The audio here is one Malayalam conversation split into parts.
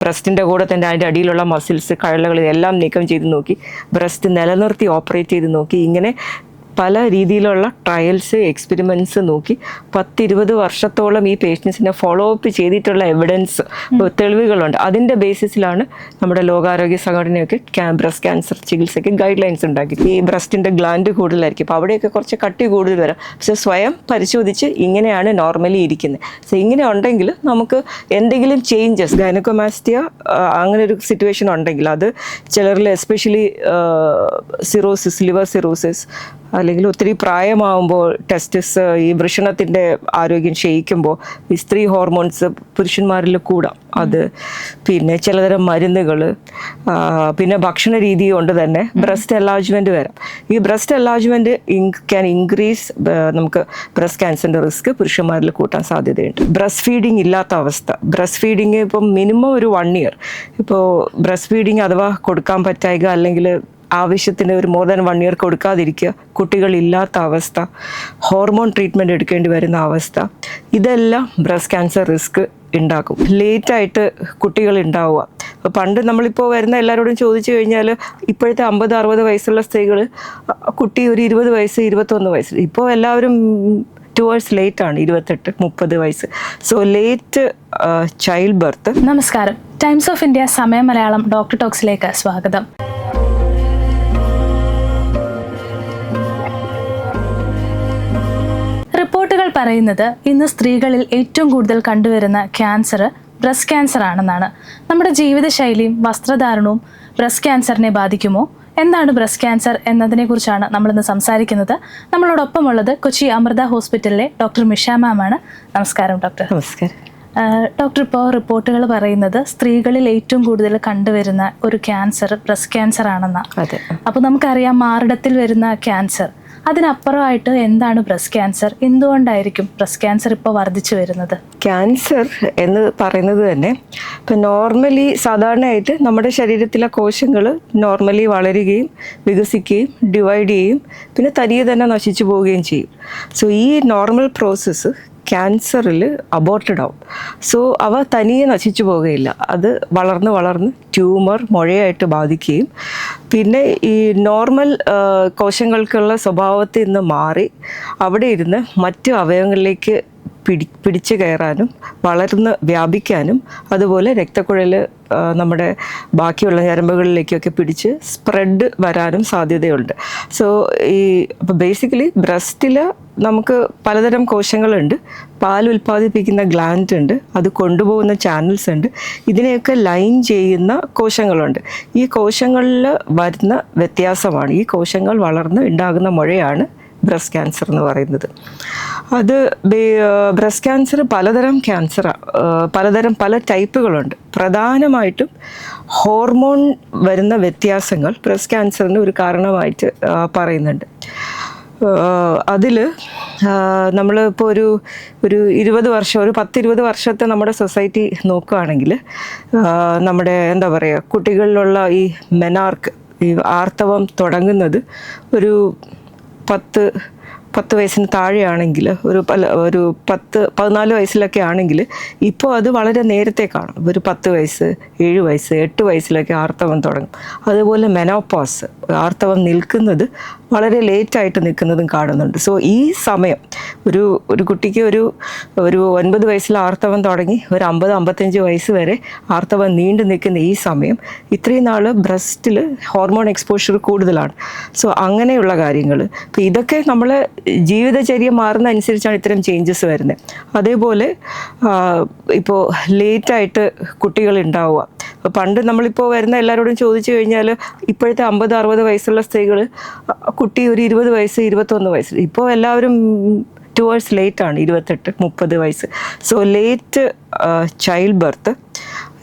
ബ്രസ്റ്റിൻ്റെ കൂടെ തന്നെ അതിൻ്റെ അടിയിലുള്ള മസിൽസ് കഴലകൾ എല്ലാം നീക്കം ചെയ്ത് നോക്കി, ബ്രസ്റ്റ് നിലനിർത്തി ഓപ്പറേറ്റ് ചെയ്ത് നോക്കി. ഇങ്ങനെ പല രീതിയിലുള്ള ട്രയൽസ് എക്സ്പെരിമെൻറ്റ്സ് നോക്കി 10-20 വർഷത്തോളം ഈ പേഷ്യൻസിനെ ഫോളോ അപ്പ് ചെയ്തിട്ടുള്ള എവിഡൻസ് തെളിവുകളുണ്ട്. അതിൻ്റെ ബേസിസിലാണ് നമ്മുടെ ലോകാരോഗ്യ സംഘടനയൊക്കെ ബ്രസ്റ്റ് ക്യാൻസർ ചികിത്സയ്ക്ക് ഗൈഡ് ലൈൻസ് ഉണ്ടാക്കി. ഈ ബ്രസ്റ്റിൻ്റെ ഗ്ലാൻഡ് കൂടുതലായിരിക്കും, അപ്പോൾ അവിടെയൊക്കെ കുറച്ച് കട്ടി കൂടുതൽ വരാം. പക്ഷെ സ്വയം പരിശോധിച്ച് ഇങ്ങനെയാണ് നോർമലി ഇരിക്കുന്നത്. സോ ഇങ്ങനെ ഉണ്ടെങ്കിൽ നമുക്ക് എന്തെങ്കിലും ചേഞ്ചസ്, ഗൈനക്കോമാസ്റ്റിയ അങ്ങനെ ഒരു സിറ്റുവേഷൻ ഉണ്ടെങ്കിൽ അത് ചിലരിൽ എസ്പെഷ്യലി സിറോസിസ്, ലിവർ സിറോസിസ്, അല്ലെങ്കിൽ ഒത്തിരി പ്രായമാകുമ്പോൾ ടെസ്റ്റിസ്, ഈ വൃഷണത്തിൻ്റെ ആരോഗ്യം ക്ഷയിക്കുമ്പോൾ ഈ സ്ത്രീ ഹോർമോൺസ് പുരുഷന്മാരിൽ കൂടാം. അത് പിന്നെ ചിലതരം മരുന്നുകൾ, പിന്നെ ഭക്ഷണ രീതി കൊണ്ട് തന്നെ ബ്രസ്റ്റ് എൻലാർജ്മെൻറ്റ് വരാം. ഈ ബ്രസ്റ്റ് എൻലാർജ്മെൻറ്റ് ക്യാൻ ഇൻക്രീസ് നമുക്ക് ബ്രസ്റ്റ് ക്യാൻസറിൻ്റെ റിസ്ക് പുരുഷന്മാരിൽ കൂട്ടാൻ സാധ്യതയുണ്ട്. ബ്രസ്റ്റ് ഫീഡിങ് ഇല്ലാത്ത അവസ്ഥ, ബ്രസ്റ്റ് ഫീഡിങ് ഇപ്പം മിനിമം ഒരു 1 year, ഇപ്പോൾ ബ്രസ്റ്റ് ഫീഡിങ് അഥവാ കൊടുക്കാൻ പറ്റായിക അല്ലെങ്കിൽ ആവശ്യത്തിന് ഒരു മോർ ദാൻ 1 year കൊടുക്കാതിരിക്കുക, കുട്ടികളില്ലാത്ത അവസ്ഥ, ഹോർമോൺ ട്രീറ്റ്മെൻറ്റ് എടുക്കേണ്ടി വരുന്ന അവസ്ഥ, ഇതെല്ലാം ബ്രസ്റ്റ് ക്യാൻസർ റിസ്ക് ഉണ്ടാക്കും. ലേറ്റായിട്ട് കുട്ടികൾ ഉണ്ടാവുക. അപ്പോൾ പണ്ട് നമ്മളിപ്പോൾ വരുന്ന എല്ലാവരോടും ചോദിച്ചു കഴിഞ്ഞാൽ ഇപ്പോഴത്തെ 50-60 വയസ്സുള്ള സ്ത്രീകൾ കുട്ടി ഒരു 20 വയസ്സ് 21 വയസ്സ്, ഇപ്പോൾ എല്ലാവരും ടുവേഴ്സ് ലേറ്റ് ആണ്, 28-30 വയസ്സ്. So late child birth. നമസ്കാരം, ടൈംസ് ഓഫ് ഇന്ത്യ സമയം മലയാളം ഡോക്ടർ ടോക്സിലേക്ക് സ്വാഗതം. റിപ്പോർട്ടുകൾ പറയുന്നത് ഇന്ന് സ്ത്രീകളിൽ ഏറ്റവും കൂടുതൽ കണ്ടുവരുന്ന ക്യാൻസർ ബ്രസ്റ്റ് ക്യാൻസർ ആണെന്നാണ്. നമ്മുടെ ജീവിതശൈലിയും വസ്ത്രധാരണവും ബ്രസ്റ്റ് ക്യാൻസറിനെ ബാധിക്കുമോ? എന്താണ് ബ്രസ്റ്റ് ക്യാൻസർ എന്നതിനെക്കുറിച്ചാണ് നമ്മളിന്ന് സംസാരിക്കുന്നത്. നമ്മളോടൊപ്പമുള്ളത് കൊച്ചി അമൃത ഹോസ്പിറ്റലിലെ ഡോക്ടർ മിഷ മാം ആണ്. നമസ്കാരം ഡോക്ടർ. നമസ്കാരം ഡോക്ടർ. ഇപ്പോൾ റിപ്പോർട്ടുകൾ പറയുന്നത് സ്ത്രീകളിൽ ഏറ്റവും കൂടുതൽ കണ്ടുവരുന്ന ഒരു ക്യാൻസർ ബ്രസ്റ്റ് ക്യാൻസർ ആണെന്നാണ്. അപ്പോൾ നമുക്കറിയാം മാറിടത്തിൽ വരുന്ന ക്യാൻസർ, അതിനപ്പുറമായിട്ട് എന്താണ് ബ്രസ്റ്റ് ക്യാൻസർ? എന്തുകൊണ്ടായിരിക്കും ബ്രസ്റ്റ് ക്യാൻസർ ഇപ്പോൾ വർദ്ധിച്ചു വരുന്നത്? ക്യാൻസർ എന്ന് പറയുന്നത് തന്നെ ഇപ്പം നോർമലി സാധാരണയായിട്ട് നമ്മുടെ ശരീരത്തിലെ കോശങ്ങൾ നോർമലി വളരുകയും വികസിക്കുകയും ഡിവൈഡ് ചെയ്യുകയും പിന്നെ തനിയെ തന്നെ നശിച്ചു പോവുകയും ചെയ്യും. സോ ഈ നോർമൽ പ്രോസസ്സ് ക്യാൻസറിൽ അബോർട്ടഡ് ആവും. സോ അവ തനിയെ നശിച്ചു പോവുകയില്ല, അത് വളർന്ന് ട്യൂമർ മുഴയായിട്ട് ബാധിക്കുകയും പിന്നെ ഈ നോർമൽ കോശങ്ങൾക്കുള്ള സ്വഭാവത്തിൽ നിന്ന് മാറി അവിടെ ഇരുന്ന് മറ്റു അവയവങ്ങളിലേക്ക് പിടിച്ചു കയറാനും വളർന്ന് വ്യാപിക്കാനും അതുപോലെ രക്തക്കുഴൽ നമ്മുടെ ബാക്കിയുള്ള ഞരമ്പുകളിലേക്കൊക്കെ പിടിച്ച് സ്പ്രെഡ് വരാനും സാധ്യതയുണ്ട്. സോ അപ്പോൾ ബേസിക്കലി ബ്രസ്റ്റിൽ നമുക്ക് പലതരം കോശങ്ങളുണ്ട്. പാൽ ഉൽപ്പാദിപ്പിക്കുന്ന ഗ്ലാൻഡ് ഉണ്ട്, അത് കൊണ്ടുപോകുന്ന ചാനൽസ് ഉണ്ട്, ഇതിനെയൊക്കെ ലൈൻ ചെയ്യുന്ന കോശങ്ങളുണ്ട്. ഈ കോശങ്ങളിൽ വരുന്ന വ്യത്യാസമാണ്, ഈ കോശങ്ങൾ വളർന്ന് ഉണ്ടാകുന്ന മുഴയാണ് ബ്രസ്റ്റ് ക്യാൻസർ എന്ന് പറയുന്നത്. അത് ബ്രസ്റ്റ് ക്യാൻസർ പലതരം പല ടൈപ്പുകളുണ്ട്. പ്രധാനമായിട്ടും ഹോർമോൺ വരുന്ന വ്യത്യാസങ്ങൾ ബ്രസ്റ്റ് ക്യാൻസറിന് ഒരു കാരണമായിട്ട് പറയുന്നുണ്ട്. അതിൽ നമ്മളിപ്പോൾ ഒരു 20 വർഷം, ഒരു 10-20 വർഷത്തെ നമ്മുടെ സൊസൈറ്റി നോക്കുകയാണെങ്കിൽ നമ്മുടെ എന്താ പറയുക, കുട്ടികളിലുള്ള ഈ മെനാർക്ക്, ഈ ആർത്തവം തുടങ്ങുന്നത് ഒരു 10 വയസ്സിന് താഴെയാണെങ്കിൽ, ഒരു 10-14 വയസ്സിലൊക്കെ ആണെങ്കിൽ ഇപ്പോൾ അത് വളരെ നേരത്തെ കാണും. ഒരു 10 വയസ്സ് 7 വയസ്സ് 8 വയസ്സിലൊക്കെ ആർത്തവം തുടങ്ങും. അതുപോലെ മെനോപോസ്, ആർത്തവം നിൽക്കുന്നത് വളരെ ലേറ്റായിട്ട് നിൽക്കുന്നതും കാണുന്നുണ്ട്. സോ ഈ സമയം ഒരു കുട്ടിക്ക് ഒരു 9 വയസ്സിൽ ആർത്തവം തുടങ്ങി ഒരു 50-55 വയസ്സ് വരെ ആർത്തവം നീണ്ടു നിൽക്കുന്ന ഈ സമയം, ഇത്രയും നാൾ ബ്രസ്റ്റിൽ ഹോർമോൺ എക്സ്പോഷർ കൂടുതലാണ്. സോ അങ്ങനെയുള്ള കാര്യങ്ങൾ, അപ്പോൾ ഇതൊക്കെ നമ്മൾ ജീവിതചര്യ മാറുന്ന അനുസരിച്ചാണ് ഇത്തരം ചേഞ്ചസ് വരുന്നത്. അതേപോലെ ഇപ്പോൾ ലേറ്റായിട്ട് കുട്ടികൾ ഉണ്ടാവുക. അപ്പോൾ പണ്ട് നമ്മളിപ്പോൾ വരുന്ന എല്ലാവരോടും ചോദിച്ചു കഴിഞ്ഞാൽ ഇപ്പോഴത്തെ 50-60 വയസ്സുള്ള സ്ത്രീകൾ കുട്ടി ഒരു 20 വയസ്സ് 21 വയസ്സ്, ഇപ്പോൾ എല്ലാവരും ടുവേഴ്സ് ലേറ്റ് ആണ്, 28-30 വയസ്സ്. സോ ലേറ്റ് ചൈൽഡ് ബർത്ത്,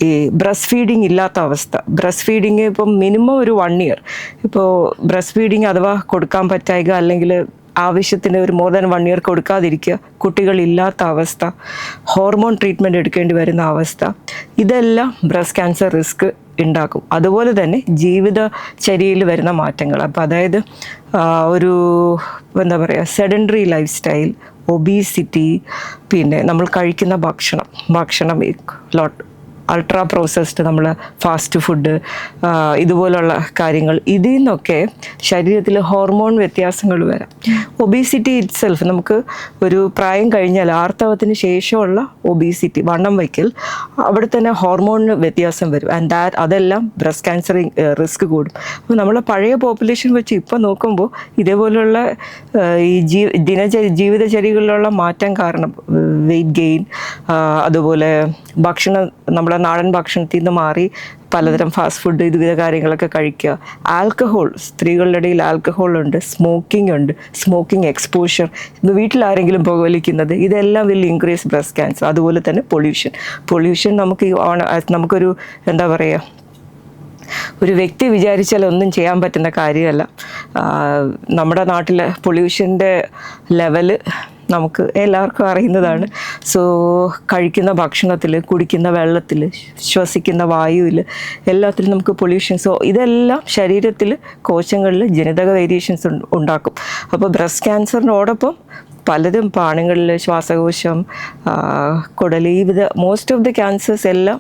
ഈ ബ്രസ്റ്റ് ഫീഡിങ് ഇല്ലാത്ത അവസ്ഥ, ബ്രസ്റ്റ് ഫീഡിങ് ഇപ്പം മിനിമം ഒരു 1 year, ഇപ്പോൾ ബ്രസ്റ്റ് ഫീഡിങ് അഥവാ കൊടുക്കാൻ പറ്റായിക അല്ലെങ്കിൽ ആവശ്യത്തിന് ഒരു മോർ ദാൻ 1 year കൊടുക്കാതിരിക്കുക, കുട്ടികളില്ലാത്ത അവസ്ഥ, ഹോർമോൺ ട്രീറ്റ്മെൻറ്റ് എടുക്കേണ്ടി വരുന്ന അവസ്ഥ, ഇതെല്ലാം ബ്രസ്റ്റ് ക്യാൻസർ റിസ്ക് ഉണ്ടാക്കും. അതുപോലെ തന്നെ ജീവിതചര്യയിൽ വരുന്ന മാറ്റങ്ങൾ, അപ്പോൾ അതായത് ഒരു എന്താ പറയുക, സെഡൻഡറി ലൈഫ് സ്റ്റൈൽ, ഒബീസിറ്റി, പിന്നെ നമ്മൾ കഴിക്കുന്ന ഭക്ഷണം അൾട്രാ പ്രോസസ്ഡ് നമ്മൾ ഫാസ്റ്റ് ഫുഡ് ഇതുപോലുള്ള കാര്യങ്ങൾ, ഇതിൽ നിന്നൊക്കെ ശരീരത്തിൽ ഹോർമോൺ വ്യത്യാസങ്ങൾ വരാം. ഒബീസിറ്റി ഇറ്റ് സെൽഫ്, നമുക്ക് ഒരു പ്രായം കഴിഞ്ഞാൽ ആർത്തവത്തിന് ശേഷമുള്ള ഒബീസിറ്റി, വണ്ണം വയ്ക്കൽ, അവിടെ തന്നെ ഹോർമോണിന് വ്യത്യാസം വരും. ആൻഡ് അതെല്ലാം ബ്രസ്റ്റ് ക്യാൻസർ റിസ്ക് കൂടും. അപ്പോൾ നമ്മളെ പഴയ പോപ്പുലേഷൻ വെച്ച് ഇപ്പോൾ നോക്കുമ്പോൾ ഇതേപോലുള്ള ഈ ജീവിതചര്യകളിലുള്ള മാറ്റം കാരണം വെയിറ്റ് ഗെയിൻ, അതുപോലെ ഭക്ഷണം, നമ്മുടെ നാടൻ ഭക്ഷണത്തിൽ നിന്ന് മാറി പലതരം ഫാസ്റ്റ് ഫുഡ് ഇതുവിധ കാര്യങ്ങളൊക്കെ കഴിക്കുക, ആൽക്കഹോൾ, സ്ത്രീകളുടെ ഇടയിൽ ആൽക്കഹോൾ ഉണ്ട്, സ്മോക്കിംഗ് ഉണ്ട്, സ്മോക്കിംഗ് എക്സ്പോഷർ, വീട്ടിലാരെങ്കിലും പുകവലിക്കുന്നത്, ഇതെല്ലാം വിൽ ഇൻക്രീസ് ബ്രസ്റ്റ് ക്യാൻസർ. അതുപോലെ തന്നെ പൊല്യൂഷൻ നമുക്കൊരു എന്താ പറയുക, ഒരു വ്യക്തി വിചാരിച്ചാൽ ഒന്നും ചെയ്യാൻ പറ്റുന്ന കാര്യമല്ല. നമ്മുടെ നാട്ടിലെ പൊല്യൂഷൻ്റെ ലെവല് നമുക്ക് എല്ലാവർക്കും അറിയുന്നതാണ്. സോ കഴിക്കുന്ന ഭക്ഷണത്തിൽ, കുടിക്കുന്ന വെള്ളത്തിൽ, ശ്വസിക്കുന്ന വായുവിൽ, എല്ലാത്തിലും നമുക്ക് പൊല്യൂഷൻ. സോ ഇതെല്ലാം ശരീരത്തിൽ, കോശങ്ങളിൽ ജനിതക വേരിയേഷൻസ് ഉണ്ടാക്കും. അപ്പോൾ ബ്രസ്റ്റ് ക്യാൻസറിനോടൊപ്പം പലതും ആണുങ്ങളിൽ ശ്വാസകോശം, കുടൽ, ഈ മോസ്റ്റ് ഓഫ് ദി ക്യാൻസേഴ്സ് എല്ലാം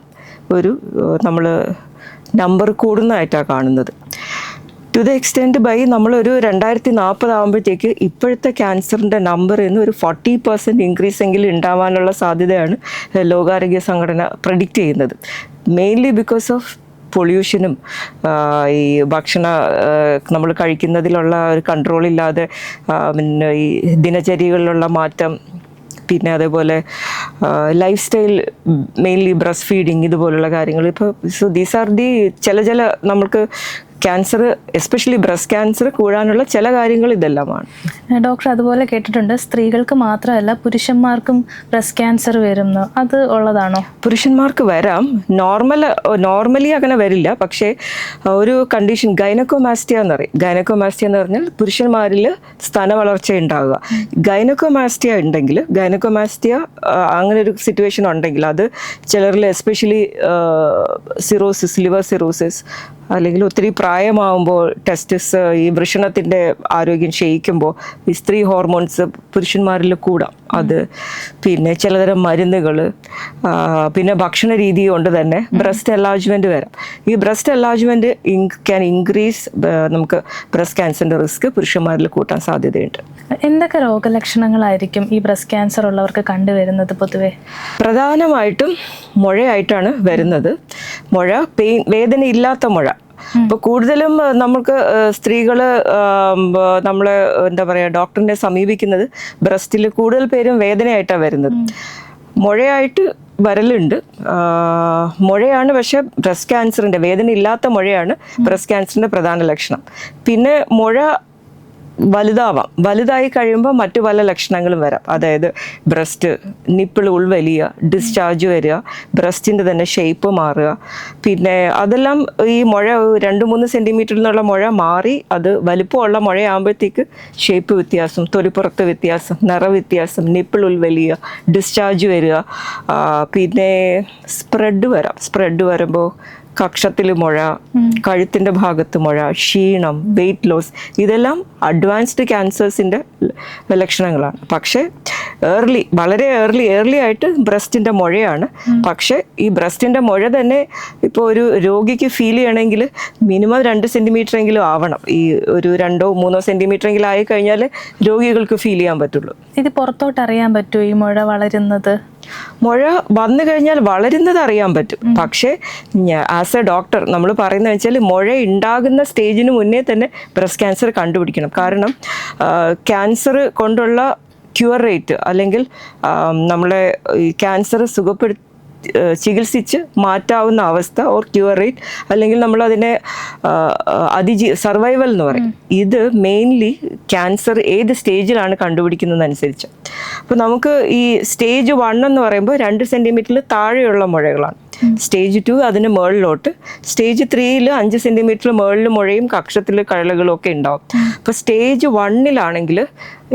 ഒരു നമ്മൾ നമ്പർ കൂടുന്നതായിട്ടാണ് കാണുന്നത്. ടു ദ എക്സ്റ്റെൻറ്റ് ബൈ നമ്മളൊരു 2040 ആകുമ്പോഴത്തേക്ക് ഇപ്പോഴത്തെ ക്യാൻസറിൻ്റെ നമ്പർ എന്ന് ഒരു 40% ഇൻക്രീസ് എങ്കിലും ഉണ്ടാവാനുള്ള സാധ്യതയാണ് ലോകാരോഗ്യ സംഘടന പ്രഡിക്റ്റ് ചെയ്യുന്നത്. മെയിൻലി ബിക്കോസ് ഓഫ് പൊല്യൂഷനും ഈ നമ്മൾ കഴിക്കുന്നതിലുള്ള ഒരു കൺട്രോളില്ലാതെ, പിന്നെ ഈ ദിനചര്യകളിലുള്ള മാറ്റം, പിന്നെ അതേപോലെ life style, mainly breast feeding, ഇതുപോലുള്ള കാര്യങ്ങൾ. ഇപ്പോൾ സോ ദീസ് ആർ ദി ചില നമുക്ക് ക്യാൻസർ, എസ്പെഷ്യലി ബ്രസ്റ്റ് ക്യാൻസർ കൂടാനുള്ള ചില കാര്യങ്ങൾ ഇതെല്ലാമാണ്. ഡോക്ടർ, അതുപോലെ കേട്ടിട്ടുണ്ട് സ്ത്രീകൾക്ക് മാത്രമല്ല പുരുഷന്മാർക്കും ബ്രസ്റ്റ് ക്യാൻസർ വരുന്നു, അത് ഉള്ളതാണോ? പുരുഷന്മാർക്ക് വരാം, നോർമലി അങ്ങനെ വരില്ല. പക്ഷേ ഒരു കണ്ടീഷൻ ഗൈനക്കോമാസ്റ്റിയ എന്ന് പറയും. ഗൈനക്കോമാസ്റ്റിയ എന്ന് പറഞ്ഞാൽ പുരുഷന്മാരിൽ സ്തനവളർച്ച ഉണ്ടാവുക. ഗൈനക്കോമാസ്റ്റിയ ഉണ്ടെങ്കിൽ, അങ്ങനെ ഒരു സിറ്റുവേഷൻ ഉണ്ടെങ്കിൽ അത് ചിലരിൽ എസ്പെഷ്യലി സിറോസിസ്, ലിവർ സിറോസിസ്, അല്ലെങ്കിൽ ഒത്തിരി പ്രായമാകുമ്പോൾ ടെസ്റ്റിസ്, ഈ വൃഷണത്തിൻ്റെ ആരോഗ്യം ക്ഷയിക്കുമ്പോൾ ഈ സ്ത്രീ ഹോർമോൺസ് പുരുഷന്മാരിൽ കൂടാം. അത് പിന്നെ ചിലതരം മരുന്നുകൾ, പിന്നെ ഭക്ഷണ രീതി കൊണ്ട് തന്നെ ബ്രസ്റ്റ് എൻലാർജ്മെൻറ്റ് വരാം. ഈ ബ്രസ്റ്റ് എൻലാർജ്മെൻറ്റ് ക്യാൻ ഇൻക്രീസ് നമുക്ക് ബ്രസ്റ്റ് ക്യാൻസറിൻ്റെ റിസ്ക് പുരുഷന്മാരിൽ കൂട്ടാൻ സാധ്യതയുണ്ട്. എന്തൊക്കെ രോഗലക്ഷണങ്ങളായിരിക്കും ഈ ബ്രസ്റ്റ് ക്യാൻസർ ഉള്ളവർക്ക് കണ്ടുവരുന്നത് പൊതുവെ? പ്രധാനമായിട്ടും മുഴയായിട്ടാണ് വരുന്നത്. മുഴ, പെയിൻ, വേദനയില്ലാത്ത മുഴ. ഇപ്പോൾ കൂടുതലും നമുക്ക് സ്ത്രീകൾ നമ്മളെ എന്താ പറയുക, ഡോക്ടറിനെ സമീപിക്കുന്നത് ബ്രസ്റ്റിൽ കൂടുതൽ പേരും വേദനയായിട്ടാണ് വരുന്നത്. മുഴയായിട്ട് വരലുണ്ട്, മുഴയാണ്. പക്ഷേ ബ്രസ്റ്റ് ക്യാൻസറിൻ്റെ വേദന ഇല്ലാത്ത മുഴയാണ് ബ്രസ്റ്റ് ക്യാൻസറിൻ്റെ പ്രധാന ലക്ഷണം. പിന്നെ മുഴ വലുതായി കഴിയുമ്പോൾ മറ്റു പല ലക്ഷണങ്ങളും വരാം. അതായത് ബ്രസ്റ്റ്, നിപ്പിൾ ഉൾവലിയ, ഡിസ്ചാർജ് വരിക, ബ്രസ്റ്റിൻ്റെ തന്നെ ഷേപ്പ് മാറുക. പിന്നെ അതെല്ലാം ഈ മുഴ 2-3 സെൻറ്റിമീറ്ററിൽ നിന്നുള്ള മുഴ മാറി അത് വലിപ്പമുള്ള മുഴയാകുമ്പോഴത്തേക്ക് ഷേപ്പ് വ്യത്യാസം, തൊലിപ്പുറത്ത് വ്യത്യാസം, നിറവ്യത്യാസം, നിപ്പിൾ ഉൾവലിയ, ഡിസ്ചാർജ് വരിക. പിന്നെ സ്പ്രെഡ് വരുമ്പോൾ കക്ഷത്തിൽ മുഴ, കഴുത്തിൻ്റെ ഭാഗത്ത് മുഴ, ക്ഷീണം, വെയിറ്റ് ലോസ്, ഇതെല്ലാം അഡ്വാൻസ്ഡ് ക്യാൻസേഴ്സിൻ്റെ ലക്ഷണങ്ങളാണ്. പക്ഷേ വളരെ ഏർലി ആയിട്ട് ബ്രസ്റ്റിൻ്റെ മുഴയാണ്. പക്ഷേ ഈ ബ്രസ്റ്റിൻ്റെ മുഴ തന്നെ ഇപ്പോൾ ഒരു രോഗിക്ക് ഫീൽ ചെയ്യണമെങ്കിൽ മിനിമം 2 സെൻറ്റിമീറ്റർ എങ്കിലും ആവണം. ഈ ഒരു 2-3 സെൻറ്റിമീറ്റർ എങ്കിലും ആയി കഴിഞ്ഞാൽ രോഗികൾക്ക് ഫീൽ ചെയ്യാൻ പറ്റുള്ളൂ. ഇത് പുറത്തോട്ട് അറിയാൻ പറ്റുമോ ഈ മുഴ വളരുന്നത്? മുഴ വന്നു കഴിഞ്ഞാൽ വളരുന്നത് അറിയാൻ പറ്റും. പക്ഷേ ആസ് എ ഡോക്ടർ നമ്മൾ പറയുന്നത് വെച്ചാൽ മുഴ ഉണ്ടാകുന്ന സ്റ്റേജിന് മുന്നേ തന്നെ ബ്രസ്റ്റ് ക്യാൻസർ കണ്ടുപിടിക്കണം. കാരണം ക്യാൻസർ കൊണ്ടുള്ള ക്യൂർ റേറ്റ്, അല്ലെങ്കിൽ നമ്മളെ ഈ ക്യാൻസർ ചികിത്സിച്ച് മാറ്റാവുന്ന അവസ്ഥ, ഓർ ക്യൂർ റേറ്റ്, അല്ലെങ്കിൽ നമ്മളതിനെ സർവൈവൽ എന്ന് പറയും. ഇത് മെയിൻലി ക്യാൻസർ ഏത് സ്റ്റേജിലാണ് കണ്ടുപിടിക്കുന്നതനുസരിച്ച്. അപ്പോൾ നമുക്ക് ഈ സ്റ്റേജ് 1 എന്ന് പറയുമ്പോൾ 2 സെൻറ്റിമീറ്ററിൽ താഴെയുള്ള മുഴകളാണ്. സ്റ്റേജ് 2 അതിന് മുകളിലോട്ട്, സ്റ്റേജ് 3 5 സെൻറ്റിമീറ്റർ മുകളിൽ മുഴയും കക്ഷത്തിൽ കഴലുകളും ഒക്കെ ഉണ്ടാവും. അപ്പോൾ സ്റ്റേജ് 1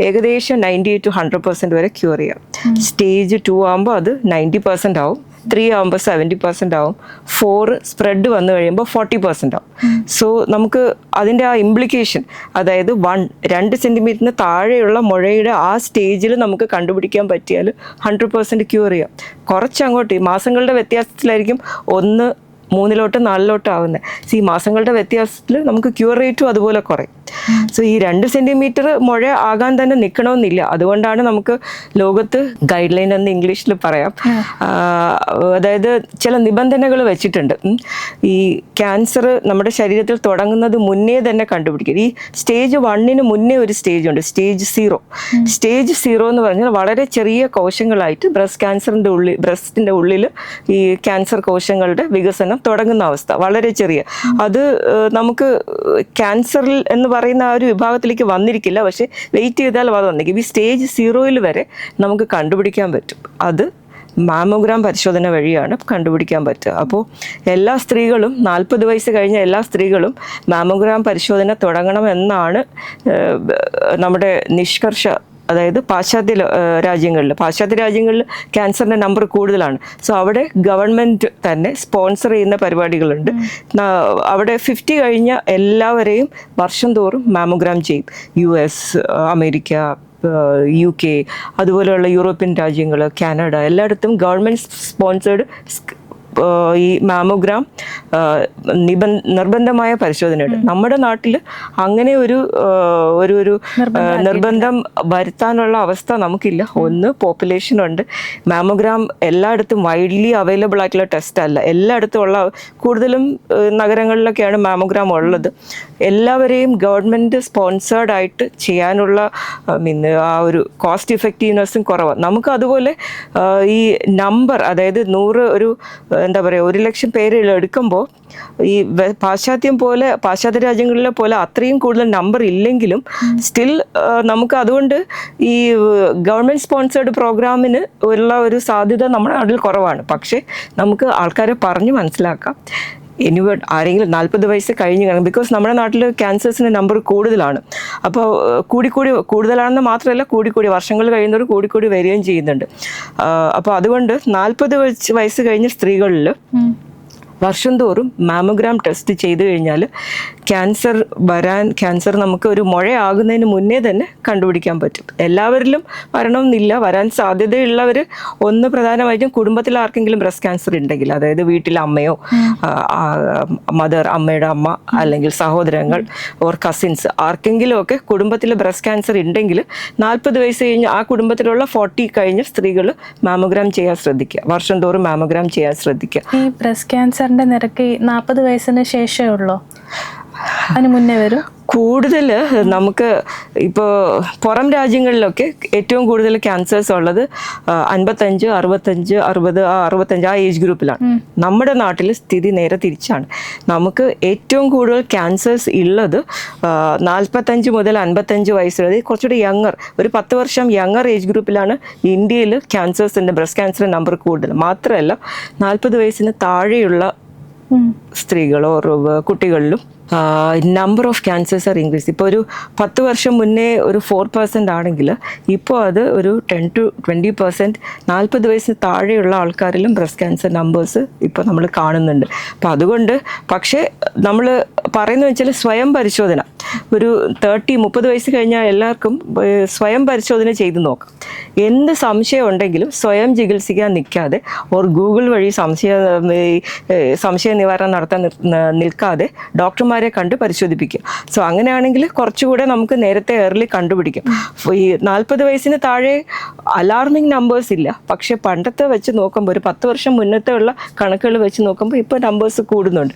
ഏകദേശം 90 to 100% വരെ ക്യൂർ ചെയ്യാം. സ്റ്റേജ് 2 ആകുമ്പോൾ അത് 90% ആവും. 3 ആകുമ്പോൾ 70% ആവും, 4 സ്പ്രെഡ് വന്നു കഴിയുമ്പോൾ 40% ആവും. സോ നമുക്ക് അതിൻ്റെ ആ ഇംപ്ലിക്കേഷൻ, അതായത് 2 സെൻറ്റിമീറ്ററിന് താഴെയുള്ള മുഴയുടെ ആ സ്റ്റേജിൽ നമുക്ക് കണ്ടുപിടിക്കാൻ പറ്റിയാൽ 100% ക്യൂർ ചെയ്യാം. കുറച്ചങ്ങോട്ട് ഈ മാസങ്ങളുടെ വ്യത്യാസത്തിലായിരിക്കും 1, 3 4 ആവുന്നത്. ഈ മാസങ്ങളുടെ വ്യത്യാസത്തിൽ നമുക്ക് ക്യൂർ റേറ്റും അതുപോലെ കുറയും. സോ ഈ 2 സെൻറ്റിമീറ്റർ മുഴ ആകാൻ തന്നെ നിൽക്കണമെന്നില്ല. അതുകൊണ്ടാണ് നമുക്ക് ലോകത്ത് ഗൈഡ് ലൈൻ എന്ന് ഇംഗ്ലീഷിൽ പറയാം, അതായത് ചില നിബന്ധനകൾ വെച്ചിട്ടുണ്ട്. ഈ ക്യാൻസർ നമ്മുടെ ശരീരത്തിൽ തുടങ്ങുന്നത് മുന്നേ തന്നെ കണ്ടുപിടിക്കും. ഈ സ്റ്റേജ് 1 മുന്നേ ഒരു സ്റ്റേജ് ഉണ്ട്, സ്റ്റേജ് 0. സ്റ്റേജ് 0 എന്ന് പറഞ്ഞാൽ വളരെ ചെറിയ കോശങ്ങളായിട്ട് ബ്രസ്റ്റിൻ്റെ ഉള്ളിൽ ഈ ക്യാൻസർ കോശങ്ങളുടെ വികസനം തുടങ്ങുന്ന അവസ്ഥ, വളരെ ചെറിയ. അത് നമുക്ക് ക്യാൻസറിൽ എന്ന് പറയുന്ന ആ ഒരു വിഭാഗത്തിലേക്ക് വന്നിരിക്കില്ല, പക്ഷെ വെയിറ്റ് ചെയ്താൽ അത് വന്നിരിക്കും. ഈ സ്റ്റേജ് 0 വരെ നമുക്ക് കണ്ടുപിടിക്കാൻ പറ്റും. അത് മാമോഗ്രാം പരിശോധന വഴിയാണ് കണ്ടുപിടിക്കാൻ പറ്റുക. അപ്പോൾ എല്ലാ സ്ത്രീകളും 40 വയസ്സ് കഴിഞ്ഞ എല്ലാ സ്ത്രീകളും മാമോഗ്രാം പരിശോധന തുടങ്ങണമെന്നാണ് നമ്മുടെ നിഷ്കർഷ. അതായത് പാശ്ചാത്യ രാജ്യങ്ങളിൽ ക്യാൻസറിൻ്റെ നമ്പർ കൂടുതലാണ്. സോ അവിടെ ഗവൺമെൻറ് തന്നെ സ്പോൺസർ ചെയ്യുന്ന പരിപാടികളുണ്ട്. അവിടെ 50 കഴിഞ്ഞ എല്ലാവരെയും വർഷം തോറും മാമോഗ്രാം ചെയ്യും. US, അമേരിക്ക, UK, അതുപോലെയുള്ള യൂറോപ്യൻ രാജ്യങ്ങൾ, കാനഡ, എല്ലായിടത്തും ഗവൺമെൻറ് സ്പോൺസേഡ് ഈ മാമോഗ്രാം നിർബന്ധമായ പരിശോധനയുണ്ട്. നമ്മുടെ നാട്ടിൽ അങ്ങനെ ഒരു നിർബന്ധം വരുത്താനുള്ള അവസ്ഥ നമുക്കില്ല. ഒന്ന്, പോപ്പുലേഷൻ ഉണ്ട്. മാമോഗ്രാം എല്ലായിടത്തും വൈഡ്ലി അവൈലബിൾ ആയിട്ടുള്ള ടെസ്റ്റ് അല്ല. എല്ലായിടത്തും ഉള്ള, കൂടുതലും നഗരങ്ങളിലൊക്കെയാണ് മാമോഗ്രാം ഉള്ളത്. എല്ലാവരെയും ഗവൺമെൻറ് സ്പോൺസേർഡ് ആയിട്ട് ചെയ്യാനുള്ള ആ ഒരു കോസ്റ്റ് ഇഫക്റ്റീവ്നെസ്സും കുറവാണ്. നമുക്ക് അതുപോലെ ഈ നമ്പർ, അതായത് 100 എന്താ പറയുക 1 ലക്ഷം പേര് എടുക്കുമ്പോൾ ഈ പാശ്ചാത്യ രാജ്യങ്ങളിലെ പോലെ അത്രയും കൂടുതൽ നമ്പർ ഇല്ലെങ്കിലും സ്റ്റിൽ നമുക്ക് അതുകൊണ്ട് ഈ ഗവൺമെൻറ് സ്പോൺസേർഡ് പ്രോഗ്രാമിന് ഉള്ള ഒരു സാധ്യത നമ്മുടെ നാട്ടിൽ കുറവാണ്. പക്ഷേ നമുക്ക് ആൾക്കാരെ പറഞ്ഞ് മനസ്സിലാക്കാം. ആരെങ്കിലും 40 വയസ്സ് കഴിഞ്ഞ് കാണും. ബിക്കോസ് നമ്മുടെ നാട്ടിൽ ക്യാൻസേഴ്സിൻ്റെ നമ്പർ കൂടുതലാണ്. അപ്പോൾ കൂടുതലാണെന്ന് മാത്രമല്ല, വർഷങ്ങൾ കഴിയുന്നവർ കൂടിക്കൂടി വരികയും ചെയ്യുന്നുണ്ട്. അപ്പോൾ അതുകൊണ്ട് 40 വയസ്സ് കഴിഞ്ഞ സ്ത്രീകളിൽ വർഷം തോറും മാമോഗ്രാം ടെസ്റ്റ് ചെയ്തു കഴിഞ്ഞാൽ ക്യാൻസർ നമുക്ക് ഒരു മുഴയാകുന്നതിന് മുന്നേ തന്നെ കണ്ടുപിടിക്കാൻ പറ്റും. എല്ലാവരിലും വരണമെന്നില്ല. വരാൻ സാധ്യതയുള്ളവർ, ഒന്ന് പ്രധാനമായിട്ടും കുടുംബത്തിൽ ആർക്കെങ്കിലും ബ്രസ്റ്റ് ക്യാൻസർ ഉണ്ടെങ്കിൽ, അതായത് വീട്ടിലെ അമ്മയോ അമ്മയുടെ അമ്മ അല്ലെങ്കിൽ സഹോദരങ്ങൾ ഓർ കസിൻസ് ആർക്കെങ്കിലും ഒക്കെ കുടുംബത്തിൽ ബ്രസ്റ്റ് ക്യാൻസർ ഉണ്ടെങ്കിൽ 40 വയസ്സ് കഴിഞ്ഞ് ആ കുടുംബത്തിലുള്ള 40 കഴിഞ്ഞ സ്ത്രീകൾ മാമോഗ്രാം ചെയ്യാൻ ശ്രദ്ധിക്കുക. വർഷം തോറും മാമോഗ്രാം ചെയ്യാൻ ശ്രദ്ധിക്കുക. ഈ ബ്രസ്റ്റ് ക്യാൻസറിന്റെ നിരക്ക് 40 വയസ്സിന് ശേഷമേ ഉള്ളൂ, അതിന് മുന്നേ വരും? കൂടുതൽ നമുക്ക് ഇപ്പോൾ പുറം രാജ്യങ്ങളിലൊക്കെ ഏറ്റവും കൂടുതൽ ക്യാൻസേഴ്സ് ഉള്ളത് 55, 65, 60, 65 ആ ഏജ് ഗ്രൂപ്പിലാണ്. നമ്മുടെ നാട്ടിൽ സ്ഥിതി നേരെ തിരിച്ചാണ്. നമുക്ക് ഏറ്റവും കൂടുതൽ ക്യാൻസേഴ്സ് ഉള്ളത് 45 മുതൽ 55 വയസ്സ് വരെ, കുറച്ചുകൂടി യങ്ങർ, ഒരു 10 വർഷം യങ്ങർ ഏജ് ഗ്രൂപ്പിലാണ് ഇന്ത്യയിൽ ക്യാൻസേഴ്സിൻ്റെ, ബ്രസ്റ്റ് ക്യാൻസറിൻ്റെ നമ്പർ കൂടുതൽ. മാത്രമല്ല 40 വയസ്സിന് താഴെയുള്ള സ്ത്രീകളോ കുട്ടികളിലും number of cancers are increase. ഇപ്പോൾ ഒരു 10 വർഷം മുന്നേ ഒരു 4% ആണെങ്കിൽ ഇപ്പോൾ അത് ഒരു 10 to 20%. 40 വയസ്സിന് താഴെയുള്ള ആൾക്കാരിലും ബ്രസ്റ്റ് ക്യാൻസർ നമ്പേഴ്സ് ഇപ്പോൾ നമ്മൾ കാണുന്നുണ്ട്. അപ്പം അതുകൊണ്ട്, പക്ഷേ നമ്മൾ പറയുന്നത് വെച്ചാൽ സ്വയം പരിശോധന, ഒരു 30 വയസ്സ് കഴിഞ്ഞാൽ എല്ലാവർക്കും സ്വയം പരിശോധന ചെയ്ത് നോക്കാം. എന്ത് സംശയം ഉണ്ടെങ്കിലും സ്വയം ചികിത്സിക്കാൻ നിൽക്കാതെ, ഓർ ഗൂഗിൾ വഴി സംശയ നിവാരണം നടത്താൻ നിൽക്കാതെ ഡോക്ടർമാരെ കണ്ട് പരിശോധിപ്പിക്കുക. സോ അങ്ങനെയാണെങ്കിൽ കുറച്ചുകൂടെ നമുക്ക് നേരത്തെ ഏർലി കണ്ടുപിടിക്കും. ഈ 40 വയസ്സിന് താഴെ അലാർമിങ് നമ്പേഴ്സ് ഇല്ല, പക്ഷെ പണ്ടത്തെ വെച്ച് നോക്കുമ്പോൾ, ഒരു 10 വർഷം മുന്നത്തെ ഉള്ള കണക്കുകൾ വെച്ച് നോക്കുമ്പോൾ ഇപ്പോൾ നമ്പേഴ്സ് കൂടുന്നുണ്ട്.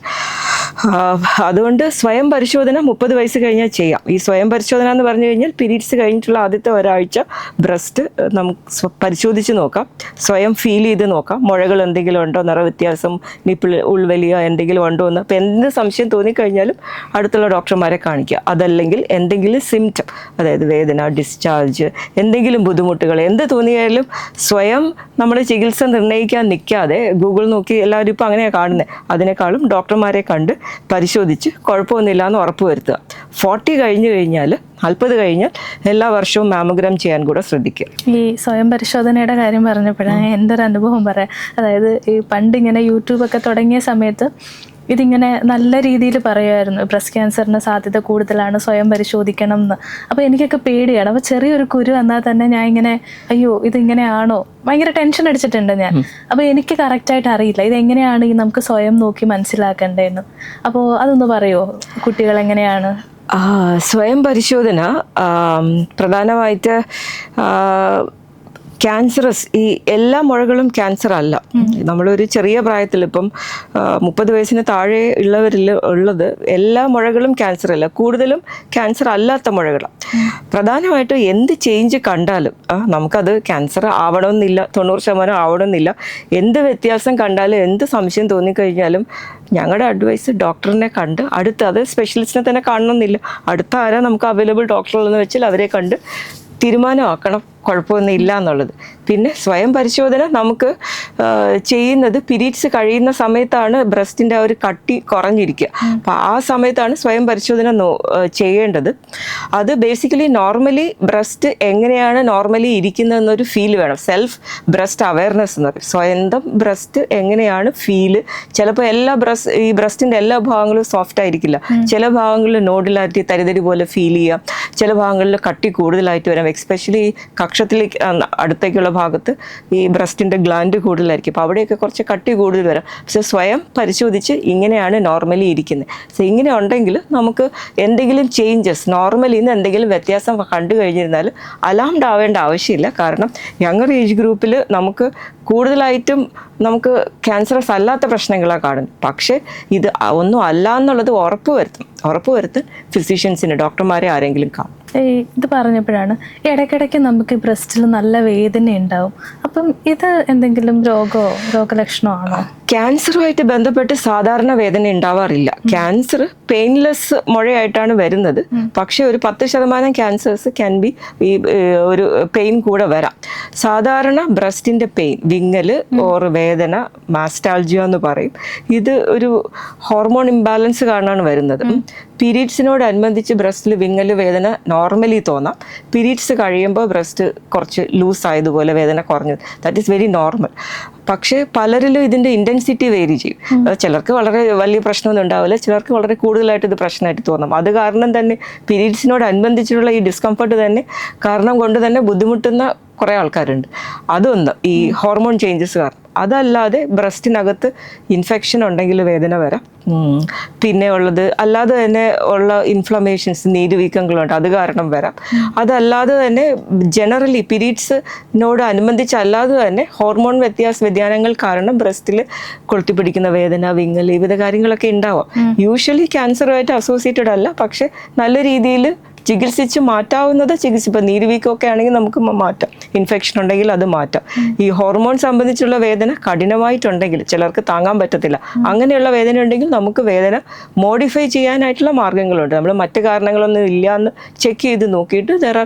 അതുകൊണ്ട് സ്വയം പരിശോധന 30 വയസ്സ് കഴിഞ്ഞാൽ ചെയ്യാം. ഈ സ്വയം പരിശോധന എന്ന് പറഞ്ഞു കഴിഞ്ഞാൽ പീരീഡ്സ് കഴിഞ്ഞിട്ടുള്ള ആദ്യത്തെ ഒരാഴ്ച ബ്രസ്റ്റ് നമുക്ക് പരിശോധിച്ച് നോക്കാം, സ്വയം ഫീൽ ചെയ്ത് നോക്കാം, മുഴകൾ എന്തെങ്കിലും ഉണ്ടോ, നിറവ്യത്യാസം, നിപ്പിൾ ഉൾവലിയ എന്തെങ്കിലും ഉണ്ടോ എന്ന്. അപ്പോൾ എന്ത് സംശയം തോന്നിക്കഴിഞ്ഞാലും അടുത്തുള്ള ഡോക്ടർമാരെ കാണിക്കുക. അതല്ലെങ്കിൽ എന്തെങ്കിലും സിംറ്റം, അതായത് വേദന, ഡിസ്ചാർജ്, എന്തെങ്കിലും ബുദ്ധിമുട്ടുകൾ എന്ത് തോന്നിയാലും സ്വയം നമ്മൾ ചികിത്സ നിർണ്ണയിക്കാൻ നിൽക്കാതെ ഗൂഗിൾ നോക്കി എല്ലാവരും ഇപ്പോൾ അങ്ങനെയാണ് കാണുന്നത്. അതിനേക്കാളും ഡോക്ടർമാരെ കണ്ട് പരിശോധിച്ച് കുഴപ്പമൊന്നുമില്ല എന്ന് ഉറപ്പ് വരുത്തുക. 40 കഴിഞ്ഞ് കഴിഞ്ഞാൽ 40 കഴിഞ്ഞാൽ എല്ലാ വർഷവും മാമോഗ്രാം ചെയ്യാൻ കൂടെ ശ്രദ്ധിക്കുക. ഈ സ്വയം പരിശോധനയുടെ കാര്യം പറഞ്ഞപ്പോഴാണ് എൻ്റെ ഒരു അനുഭവം പറയാം. അതായത് ഈ പണ്ടിങ്ങനെ യൂട്യൂബൊക്കെ തുടങ്ങിയ സമയത്ത് ഇതിങ്ങനെ നല്ല രീതിയിൽ പറയുമായിരുന്നു, ബ്രസ്റ്റ് ക്യാൻസറിന് സാധ്യത കൂടുതലാണ്, സ്വയം പരിശോധിക്കണം എന്ന്. അപ്പോൾ എനിക്കൊക്കെ പേടിയാണ്. അപ്പോൾ ചെറിയൊരു കുരു വന്നാൽ തന്നെ ഞാൻ ഇങ്ങനെ അയ്യോ ഇതിങ്ങനെയാണോ, ഭയങ്കര ടെൻഷൻ അടിച്ചിട്ടുണ്ട് ഞാൻ. അപ്പോൾ എനിക്ക് കറക്റ്റായിട്ട് അറിയില്ല ഇതെങ്ങനെയാണ് ഈ നമുക്ക് സ്വയം നോക്കി മനസ്സിലാക്കേണ്ടതെന്ന്. അപ്പോൾ അതൊന്ന് പറയുമോ, കുട്ടികൾ എങ്ങനെയാണ്? സ്വയം പരിശോധന പ്രധാനമായിട്ട് ക്യാൻസറസ്, ഈ എല്ലാ മുഴകളും ക്യാൻസർ അല്ല. നമ്മളൊരു ചെറിയ പ്രായത്തിൽ ഇപ്പം 30 വയസ്സിന് താഴെ ഉള്ളവരിൽ ഉള്ളത് എല്ലാ മുഴകളും ക്യാൻസർ അല്ല, കൂടുതലും ക്യാൻസർ അല്ലാത്ത മുഴകളാണ്. പ്രധാനമായിട്ടും എന്ത് ചേഞ്ച് കണ്ടാലും നമുക്കത് ക്യാൻസർ ആവണമെന്നില്ല, 90% ആവണമെന്നില്ല. എന്ത് വ്യത്യാസം കണ്ടാലും എന്ത് സംശയം തോന്നിക്കഴിഞ്ഞാലും ഞങ്ങളുടെ അഡ്വൈസ് ഡോക്ടറിനെ കണ്ട് അത് സ്പെഷ്യലിസ്റ്റിനെ തന്നെ കാണണമെന്നില്ല, അടുത്ത ആരാ നമുക്ക് അവൈലബിൾ ഡോക്ടറുള്ളതെന്ന് വെച്ചാൽ അവരെ കണ്ട് തീരുമാനമാക്കണം കുഴപ്പമൊന്നും ഇല്ല എന്നുള്ളത്. പിന്നെ സ്വയം പരിശോധന നമുക്ക് ചെയ്യുന്നത് പീരീഡ്സ് കഴിയുന്ന സമയത്താണ് ബ്രസ്റ്റിൻ്റെ ആ ഒരു കട്ടി കുറഞ്ഞിരിക്കുക. അപ്പോൾ ആ സമയത്താണ് സ്വയം പരിശോധന ചെയ്യേണ്ടത്. അത് ബേസിക്കലി നോർമലി ബ്രസ്റ്റ് എങ്ങനെയാണ് നോർമലി ഇരിക്കുന്നതെന്നൊരു ഫീൽ വേണം. സെൽഫ് ബ്രസ്റ്റ് അവയർനെസ് എന്ന് പറയും. സ്വന്തം ബ്രസ്റ്റ് എങ്ങനെയാണ് ഫീല്. ചിലപ്പോൾ ഈ ബ്രസ്റ്റിൻ്റെ എല്ലാ ഭാഗങ്ങളും സോഫ്റ്റ് ആയിരിക്കില്ല. ചില ഭാഗങ്ങളിൽ നോഡിലായിട്ട് തരിതരി പോലെ ഫീൽ ചെയ്യാം, ചില ഭാഗങ്ങളിൽ കട്ടി കൂടുതലായിട്ട് വരാം. എക്സ്പെഷ്യലി കക്ഷത്തിലേക്ക് അടുത്തേക്കുള്ള ഭാഗത്ത് ഈ ബ്രസ്റ്റിൻ്റെ ഗ്ലാൻഡ് കൂടുതലായിരിക്കും. അപ്പോൾ അവിടെയൊക്കെ കുറച്ച് കട്ടി കൂടുതൽ വരാം. പക്ഷെ സ്വയം പരിശോധിച്ച് ഇങ്ങനെയാണ് നോർമലി ഇരിക്കുന്നത്. സോ ഇങ്ങനെ ഉണ്ടെങ്കിൽ നമുക്ക് എന്തെങ്കിലും ചേഞ്ചസ്, നോർമലിൽ നിന്ന് എന്തെങ്കിലും വ്യത്യാസം കണ്ടു കഴിഞ്ഞിരുന്നാൽ അലാംഡ് ആവേണ്ട ആവശ്യമില്ല. കാരണം യങ്ങർ ഏജ് ഗ്രൂപ്പിൽ നമുക്ക് കൂടുതലായിട്ടും നമുക്ക് ക്യാൻസറസ് അല്ലാത്ത പ്രശ്നങ്ങളാണ് കാണുന്നത്. പക്ഷേ ഇത് ഒന്നും അല്ല എന്നുള്ളത് ഉറപ്പ് വരുത്താൻ ഫിസിഷ്യൻസിന്, ഡോക്ടർമാരെ ആരെങ്കിലും കാണും. ഇത് പറഞ്ഞപ്പോഴാണ് ഇടയ്ക്കിടയ്ക്ക് നമുക്ക് ബ്രസ്റ്റിൽ നല്ല വേദന ഉണ്ടാവും. അപ്പം ഇത് എന്തെങ്കിലും രോഗലക്ഷണമാണോ? ക്യാൻസറുമായിട്ട് ബന്ധപ്പെട്ട് സാധാരണ വേദന ഉണ്ടാവാറില്ല. ക്യാൻസർ പെയിൻലെസ് മുഴയായിട്ടാണ് വരുന്നത്. പക്ഷെ ഒരു 10% ക്യാൻസേഴ്സ് ക്യാൻ ബി ഈ ഒരു പെയിൻ കൂടെ വരാം. സാധാരണ ബ്രസ്റ്റിന്റെ പെയിൻ, വിങ്ങൽ ഓർ വേദന, മാസ്റ്റാൾജിയ എന്ന് പറയും. ഇത് ഒരു ഹോർമോൺ ഇംബാലൻസ് കാരണമാണ് വരുന്നത്. പീരീഡ്സിനോടനുബന്ധിച്ച് ബ്രസ്റ്റിൽ വിങ്ങൽ വേദന നോർമലി തോന്നാം. പീരീഡ്സ് കഴിയുമ്പോൾ ബ്രസ്റ്റ് കുറച്ച് ലൂസ് ആയതുപോലെ വേദന കുറഞ്ഞു. That is very normal. പക്ഷേ പലരിലും ഇതിൻ്റെ ഇൻറ്റൻസിറ്റി വേരി ചെയ്യും. ചിലർക്ക് വളരെ വലിയ പ്രശ്നമൊന്നും ഉണ്ടാവില്ല, ചിലർക്ക് വളരെ കൂടുതലായിട്ട് ഇത് പ്രശ്നമായിട്ട് തോന്നാം. അത് കാരണം തന്നെ പീരീഡ്സിനോടനുബന്ധിച്ചിട്ടുള്ള ഈ ഡിസ്കംഫർട്ട് തന്നെ കാരണം കൊണ്ട് തന്നെ ബുദ്ധിമുട്ടുന്ന കുറേ ആൾക്കാരുണ്ട്. അതൊന്ന് ഈ ഹോർമോൺ ചേഞ്ചസ് കാരണം. അതല്ലാതെ ബ്രസ്റ്റിനകത്ത് ഇൻഫെക്ഷൻ ഉണ്ടെങ്കിൽ വേദന വരാം. പിന്നെ ഉള്ളത് അല്ലാതെ തന്നെ ഉള്ള ഇൻഫ്ലമേഷൻസ്, നീരുവീക്കങ്ങളുണ്ട്, അത് കാരണം വരാം. അതല്ലാതെ തന്നെ ജനറലി പീരീഡ്സിനോട് അനുബന്ധിച്ചല്ലാതെ തന്നെ ഹോർമോൺ വ്യതിയാനങ്ങൾ കാരണം ബ്രസ്റ്റിൽ കൊളുത്തിപ്പിടിക്കുന്ന വേദന, വിങ്ങൽ, വിവിധ കാര്യങ്ങളൊക്കെ ഉണ്ടാവാം. യൂഷ്വലി ക്യാൻസറുമായിട്ട് അസോസിയേറ്റഡ് അല്ല, പക്ഷെ നല്ല രീതിയിൽ ചികിത്സിച്ച് മാറ്റാവുന്നത് ഇപ്പം നീരുവീക്കമൊക്കെ ആണെങ്കിൽ നമുക്ക് മാറ്റാം. ഇൻഫെക്ഷൻ ഉണ്ടെങ്കിൽ അത് മാറ്റാം. ഈ ഹോർമോൺ സംബന്ധിച്ചുള്ള വേദന കഠിനമായിട്ടുണ്ടെങ്കിൽ ചിലർക്ക് താങ്ങാൻ പറ്റത്തില്ല. അങ്ങനെയുള്ള വേദന ഉണ്ടെങ്കിൽ നമുക്ക് വേദന മോഡിഫൈ ചെയ്യാനായിട്ടുള്ള മാർഗ്ഗങ്ങളുണ്ട്. നമ്മൾ മറ്റു കാരണങ്ങളൊന്നും ഇല്ല എന്ന് ചെക്ക് ചെയ്ത് നോക്കിയിട്ട്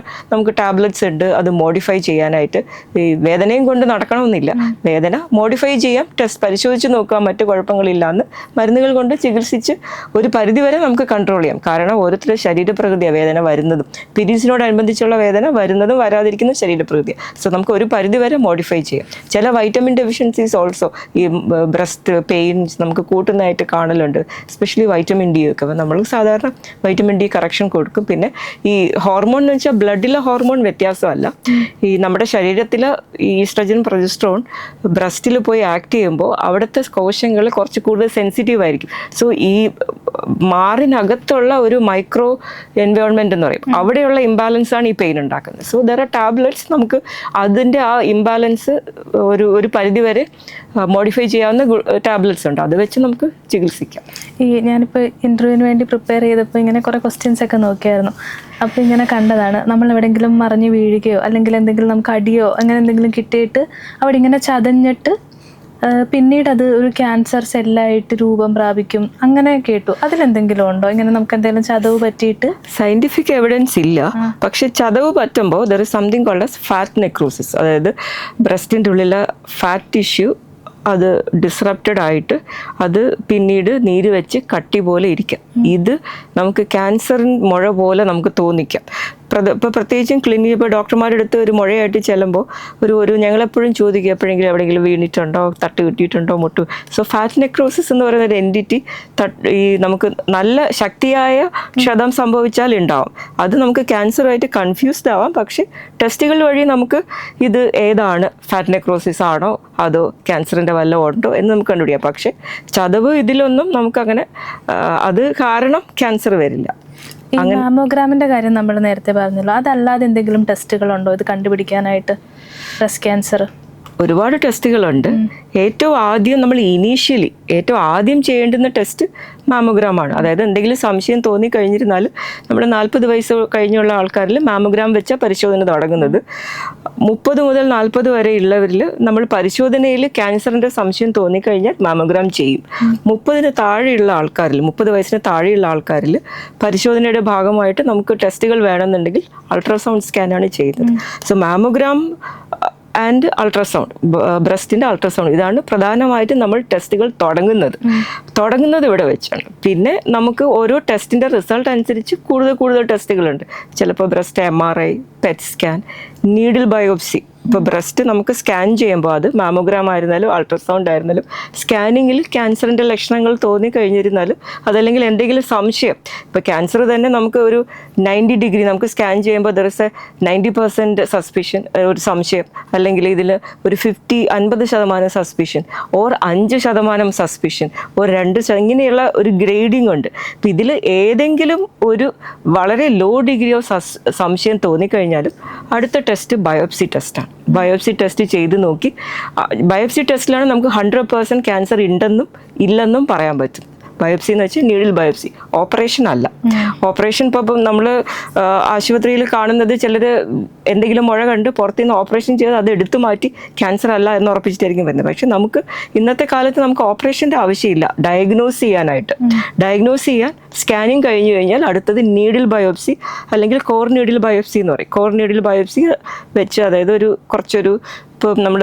നമുക്ക് ടാബ്ലറ്റ്സ് ഉണ്ട് അത് മോഡിഫൈ ചെയ്യാനായിട്ട്. ഈ വേദനയും കൊണ്ട് നടക്കണമെന്നില്ല, വേദന മോഡിഫൈ ചെയ്യാം, ടെസ്റ്റ് പരിശോധിച്ച് നോക്കാം, മറ്റു കുഴപ്പങ്ങളില്ലാന്ന് മരുന്നുകൾ കൊണ്ട് ചികിത്സിച്ച് ഒരു പരിധിവരെ നമുക്ക് കൺട്രോൾ ചെയ്യാം. കാരണം ഓരോരുത്തരുടെ ശരീരപ്രകൃതിയാണ് വേദന വരുന്നതും, പീരീഡ്സിനോടനുബന്ധിച്ചുള്ള വേദന വരുന്നതും വരാതിരിക്കുന്ന ശരീരപ്രകൃതി. സോ നമുക്ക് ഒരു പരിധിവരെ മോഡിഫൈ ചെയ്യാം. ചില വൈറ്റമിൻ ഡെഫിഷ്യൻസീസ് ഓൾസോ ഈ ബ്രസ്റ്റ് പെയിൻസ് നമുക്ക് കൂട്ടുന്നതായിട്ട് കാണലുണ്ട്. എസ്പെഷ്യലി വൈറ്റമിൻ ഡി ഒക്കെ. അപ്പോൾ നമ്മൾ സാധാരണ വൈറ്റമിൻ ഡി കറക്ഷൻ കൊടുക്കും. പിന്നെ ഈ ഹോർമോൺ എന്ന് വെച്ചാൽ ബ്ലഡിലെ ഹോർമോൺ വ്യത്യാസമല്ല, ഈ നമ്മുടെ ശരീരത്തിൽ ഈസ്ട്രജൻ, പ്രൊജസ്ട്രോൺ ബ്രസ്റ്റിൽ പോയി ആക്ട് ചെയ്യുമ്പോൾ അവിടുത്തെ കോശങ്ങൾ കുറച്ച് കൂടുതൽ സെൻസിറ്റീവ് ആയിരിക്കും. സോ ഈ മാറിനകത്തുള്ള ഒരു മൈക്രോ എൻവയോൺമെന്റ് എന്ന് പറയും, അവിടെയുള്ള ഇംബാലൻസ് ആണ് ഈ പെയിൻ ഉണ്ടാക്കുന്നത്. സോ ദർ ആർ ടാബ്ലറ്റ്സ്, നമുക്ക് അതിൻ്റെ ആ ഇംബാലൻസ് ഒരു പരിധിവരെ മോഡിഫൈ ചെയ്യാവുന്ന ടാബ്ലറ്റ്സ് ഉണ്ട്, അത് വെച്ച് നമുക്ക് ചികിത്സിക്കാം. ഈ ഞാനിപ്പോൾ ഇൻ്റർവ്യൂവിന് വേണ്ടി പ്രിപ്പയർ ചെയ്തപ്പോൾ ഇങ്ങനെ കുറേ ക്വസ്റ്റ്യൻസ് ഒക്കെ നോക്കിയായിരുന്നു. അപ്പോൾ ഇങ്ങനെ കണ്ടതാണ്, നമ്മൾ എവിടെയെങ്കിലും മറിഞ്ഞ് വീഴുകയോ അല്ലെങ്കിൽ എന്തെങ്കിലും നമുക്ക് അടിയോ അങ്ങനെ എന്തെങ്കിലും കിട്ടിയിട്ട് അവിടെ ഇങ്ങനെ ചതഞ്ഞിട്ട് പിന്നീട് അത് ഒരു ക്യാൻസർ സെല്ലായിട്ട് രൂപം പ്രാപിക്കും, അങ്ങനെ കേട്ടു. അതിലെന്തെങ്കിലും ഉണ്ടോ ഇങ്ങനെ നമുക്ക് എന്തെങ്കിലും ചതവ് പറ്റിയിട്ട്? സയന്റിഫിക് എവിഡൻസ് ഇല്ല, പക്ഷെ ചതവ് പറ്റുമ്പോൾ there is something called as fat necrosis. അതായത് ബ്രസ്റ്റിൻ്റെ ഉള്ളിലെ ഫാറ്റ് ടിഷ്യൂ അത് ഡിസ്റപ്റ്റഡ് ആയിട്ട് അത് പിന്നീട് നീര് വെച്ച് കട്ടി പോലെ ഇരിക്കാം. ഇത് നമുക്ക് ക്യാൻസറിൻ മുഴ പോലെ നമുക്ക് തോന്നിക്കാം. ഇപ്പോൾ പ്രത്യേകിച്ചും ക്ലിനിക് ഇപ്പോൾ ഡോക്ടർമാരുടെ അടുത്ത് ഒരു മുഴയായിട്ട് ചെല്ലുമ്പോൾ ഒരു ഞങ്ങളെപ്പോഴും ചോദിക്കുക എപ്പോഴെങ്കിലും എവിടെയെങ്കിലും വീണിട്ടുണ്ടോ, തട്ട് കിട്ടിയിട്ടുണ്ടോ, മുട്ടു. സോ ഫാറ്റ് നെക്രോസിസ് എന്ന് പറയുന്ന ഒരു എൻറ്റിറ്റി ഈ നമുക്ക് നല്ല ശക്തിയായ ക്ഷതം സംഭവിച്ചാൽ ഉണ്ടാവും. അത് നമുക്ക് ക്യാൻസറുമായിട്ട് കൺഫ്യൂസ്ഡ് ആവാം. പക്ഷേ ടെസ്റ്റുകൾ വഴി നമുക്ക് ഇത് ഏതാണ്, ഫാറ്റ് നെക്രോസിസ് ആണോ അതോ ക്യാൻസറിൻ്റെ വല്ല ഉണ്ടോ എന്ന് നമുക്ക് കണ്ടുപിടിക്കാം. പക്ഷേ ചതവ് ഇതിലൊന്നും നമുക്കങ്ങനെ അത് കാരണം ക്യാൻസർ വരില്ല. ഈ മാമോഗ്രാമിന്റെ കാര്യം നമ്മൾ നേരത്തെ പറഞ്ഞല്ലോ, അതല്ലാതെ എന്തെങ്കിലും ടെസ്റ്റുകളുണ്ടോ ഇത് കണ്ടുപിടിക്കാനായിട്ട് ബ്രസ്റ്റ് ക്യാൻസർ? ഒരുപാട് ടെസ്റ്റുകളുണ്ട്. ഏറ്റവും ആദ്യം ചെയ്യേണ്ടുന്ന ടെസ്റ്റ് മാമോഗ്രാമാണ്. അതായത് എന്തെങ്കിലും സംശയം തോന്നിക്കഴിഞ്ഞിരുന്നാൽ നമ്മൾ 40 വയസ്സ് കഴിഞ്ഞുള്ള ആൾക്കാരിൽ മാമോഗ്രാം വെച്ച പരിശോധന തുടങ്ങുന്നത്. 30 മുതൽ 40 വരെ ഉള്ളവരിൽ നമ്മൾ പരിശോധനയിൽ ക്യാൻസറിൻ്റെ സംശയം തോന്നിക്കഴിഞ്ഞാൽ മാമോഗ്രാം ചെയ്യും. 30 വയസ്സിന് താഴെയുള്ള ആൾക്കാരിൽ പരിശോധനയുടെ ഭാഗമായിട്ട് നമുക്ക് ടെസ്റ്റുകൾ വേണമെന്നുണ്ടെങ്കിൽ അൾട്രാസൗണ്ട് സ്കാനാണ് ചെയ്യുന്നത്. സോ മാമോഗ്രാം ആൻഡ് അൾട്രാസൗണ്ട്, ബ്രസ്റ്റിൻ്റെ അൾട്രാസൗണ്ട്, ഇതാണ് പ്രധാനമായിട്ടും നമ്മൾ ടെസ്റ്റുകൾ തുടങ്ങുന്നത് ഇവിടെ വെച്ചാണ്. പിന്നെ നമുക്ക് ഓരോ ടെസ്റ്റിൻ്റെ റിസൾട്ട് അനുസരിച്ച് കൂടുതൽ ടെസ്റ്റുകളുണ്ട്. ചിലപ്പോൾ breast MRI, pet scan, needle biopsy. ഇപ്പോൾ ബ്രസ്റ്റ് നമുക്ക് സ്കാൻ ചെയ്യുമ്പോൾ അത് മാമോഗ്രാം ആയിരുന്നാലും അൾട്രാസൗണ്ട് ആയിരുന്നാലും സ്കാനിങ്ങിൽ ക്യാൻസറിൻ്റെ ലക്ഷണങ്ങൾ തോന്നിക്കഴിഞ്ഞിരുന്നാലും അതല്ലെങ്കിൽ എന്തെങ്കിലും സംശയം, ഇപ്പോൾ ക്യാൻസർ തന്നെ നമുക്ക് ഒരു 90 ഡിഗ്രി നമുക്ക് സ്കാൻ ചെയ്യുമ്പോൾ ദർ ഇസ് എ 90% സസ്പിഷൻ, ഒരു സംശയം, അല്ലെങ്കിൽ ഇതിൽ ഒരു 50% സസ്പിഷൻ, ഓർ 5% സസ്പിഷൻ, ഒരു 2% ഇങ്ങനെയുള്ള ഒരു ഗ്രേഡിംഗ് ഉണ്ട്. അപ്പം ഇതിൽ ഏതെങ്കിലും ഒരു വളരെ ലോ ഡിഗ്രി ഓഫ് സംശയം തോന്നിക്കഴിഞ്ഞാലും അടുത്ത ടെസ്റ്റ് ബയോപ്സി ടെസ്റ്റാണ്. ബയോപ്സി ടെസ്റ്റ് ചെയ്ത് നോക്കി, ബയോപ്സി ടെസ്റ്റിലാണ് നമുക്ക് 100% ക്യാൻസർ ഉണ്ടെന്നും ഇല്ലെന്നും പറയാൻ പറ്റും. ബയോപ്സി എന്ന് വെച്ചാൽ നീഡിൽ ബയോപ്സി, ഓപ്പറേഷൻ അല്ല. ഓപ്പറേഷൻ ഇപ്പം നമ്മൾ ആശുപത്രിയിൽ കാണുന്നത് ചിലർ എന്തെങ്കിലും മുഴ കണ്ട് പുറത്തുനിന്ന് ഓപ്പറേഷൻ ചെയ്ത് അത് എടുത്തു മാറ്റി ക്യാൻസർ അല്ല എന്ന് ഉറപ്പിച്ചിട്ടായിരിക്കും വരുന്നത്. പക്ഷെ നമുക്ക് ഇന്നത്തെ കാലത്ത് നമുക്ക് ഓപ്പറേഷൻ്റെ ആവശ്യമില്ല. ഡയഗ്നോസ് ചെയ്യാൻ സ്കാനിങ് കഴിഞ്ഞു കഴിഞ്ഞാൽ അടുത്തത് നീഡിൽ ബയോപ്സി അല്ലെങ്കിൽ കോർ നീഡിൽ ബയോപ്സി എന്ന് പറയും. കോർ നീഡിൽ ബയോപ്സി വെച്ച്, അതായത് കുറച്ചൊരു ഇപ്പോൾ നമ്മൾ